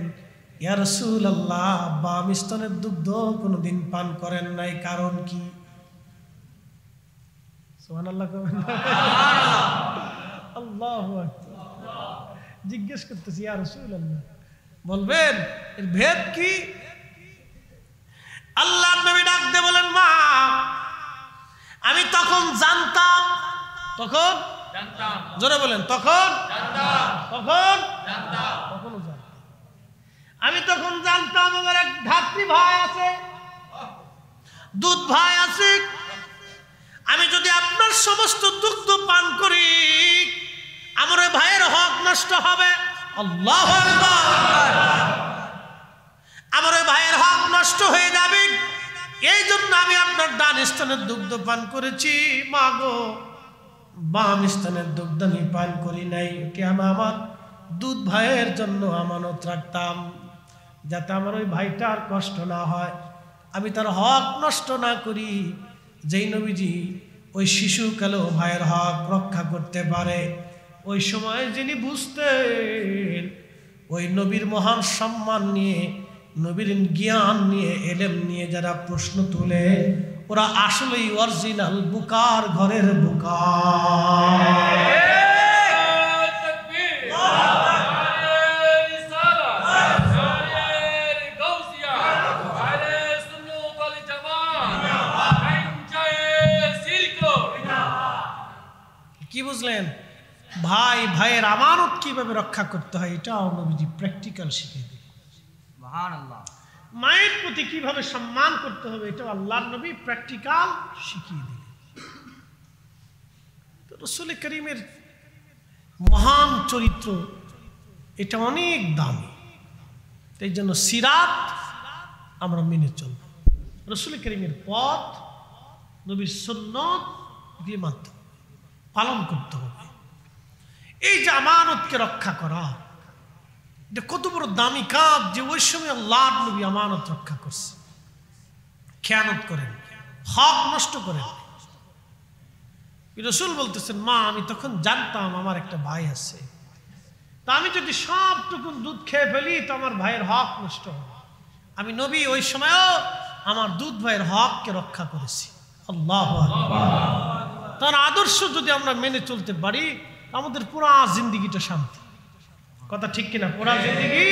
ইয়া রাসূলুল্লাহ, বাম স্তনের দুগ্ধ কোনোদিন পান করেন নাই, কারণ কি? সুবহানাল্লাহ। আল্লাহু আকবার। জিজ্ঞেস করতেছি, ইয়া রাসূলুল্লাহ, বলবেন এর ভেদ কি? আল্লাহর নবী ডাক দিয়ে বলেন, মা, আমি তখন জানতাম, তখন জানতাম, জোরে বলেন, তখন জানতাম, তখন জানতাম, তখনও জানতাম, আমি তখন জানতাম আমার এক ধাত্রী ভাই আছে, দুধ ভাই আছে, আমি যদি আপনার সমস্ত দুগ্ধ পান করি আমার ওই ভাইয়ের হক নষ্ট হবে। আল্লাহু আকবার। আমার ওই ভাইয়ের হক নষ্ট হয়ে যাবে, এই জন্য আমি আপনার ডান স্তনের দুগ্ধ পান করেছি। মা গো, বাম স্তনের দুগ্ধ আমি পান করি নাই, ওকে আমি আমার দুধ ভাইয়ের জন্য আমানত রাখতাম, যাতে আমার ওই ভাইটার কষ্ট না হয়, আমি তার হক নষ্ট না করি। যেই নবীজি ওই শিশুকালেও ভাইয়ের হক রক্ষা করতে পারে, ওই সময় যিনি বুঝতেন, ওই নবীর মহান সম্মান নিয়ে, নবীর জ্ঞান নিয়ে, এলেম নিয়ে যারা প্রশ্ন তুলে, ওরা আসলেই অরিজিনাল বুকার ঘরের বুকার। কি বুঝলেন? ভাই ভাইয়ের আমানত কিভাবে রক্ষা করতে হয় এটাও নবীজি প্র্যাকটিক্যাল শিখিয়ে দিলেন। সুবহানাল্লাহ। মায়ের প্রতি কিভাবে সম্মান করতে হবে এটাও আল্লাহর নবী প্র্যাকটিক্যাল শিখিয়ে দিলেন। তো রাসূল করিমের মহান চরিত্র এটা অনেক দামি, এই জন্য সিরাত আমরা মেনে চলব। রাসূল করিমের পথ, নবীর সুন্নত দিয়ে মানতে হবে, পালন করতে হবে। এই যে আমানতকে রক্ষা করা, এটা কত বড় দামি কাজ যে ওই সময় আল্লাহর নবী আমানত রক্ষা করছে। খেয়ানত করেন, হক নষ্ট করেন। রাসূল বলতেছেন, মা আমি তখন জানতাম আমার একটা ভাই আছে, তা আমি যদি সবটুকুন দুধ খেয়ে ফেলি তো আমার ভাইয়ের হক নষ্ট হবে। আমি নবী ওই সময়ও আমার দুধ ভাইয়ের হককে রক্ষা করেছি। আল্লাহু আকবার। তার আদর্শ যদি আমরা মেনে চলতে পারি আমাদের পুরা জিন্দিগিটা শান্তি। কথা ঠিক কিনা? পুরা জিন্দিগি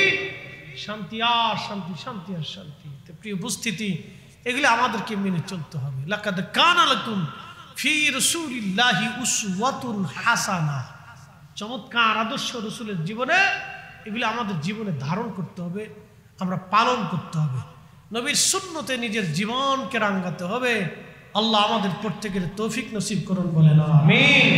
শান্তি আর শান্তি, শান্তি আর শান্তি। প্রিয় উপস্থিতি, এগুলো আমাদেরকে মেনে চলতে হবে। লাকাদ কানা লাকুম ফি রাসূলিল্লাহি উসওয়াতুন হাসানাহ। চমৎকার আদর্শ রাসূলের জীবনে, এগুলো আমাদের জীবনে ধারণ করতে হবে, আমরা পালন করতে হবে। নবীর সুন্নতে নিজের জীবনকে রাঙ্গাতে হবে। আল্লাহ আমাদের প্রত্যেকের তৌফিক নসিব করুন, বলেন আমিন।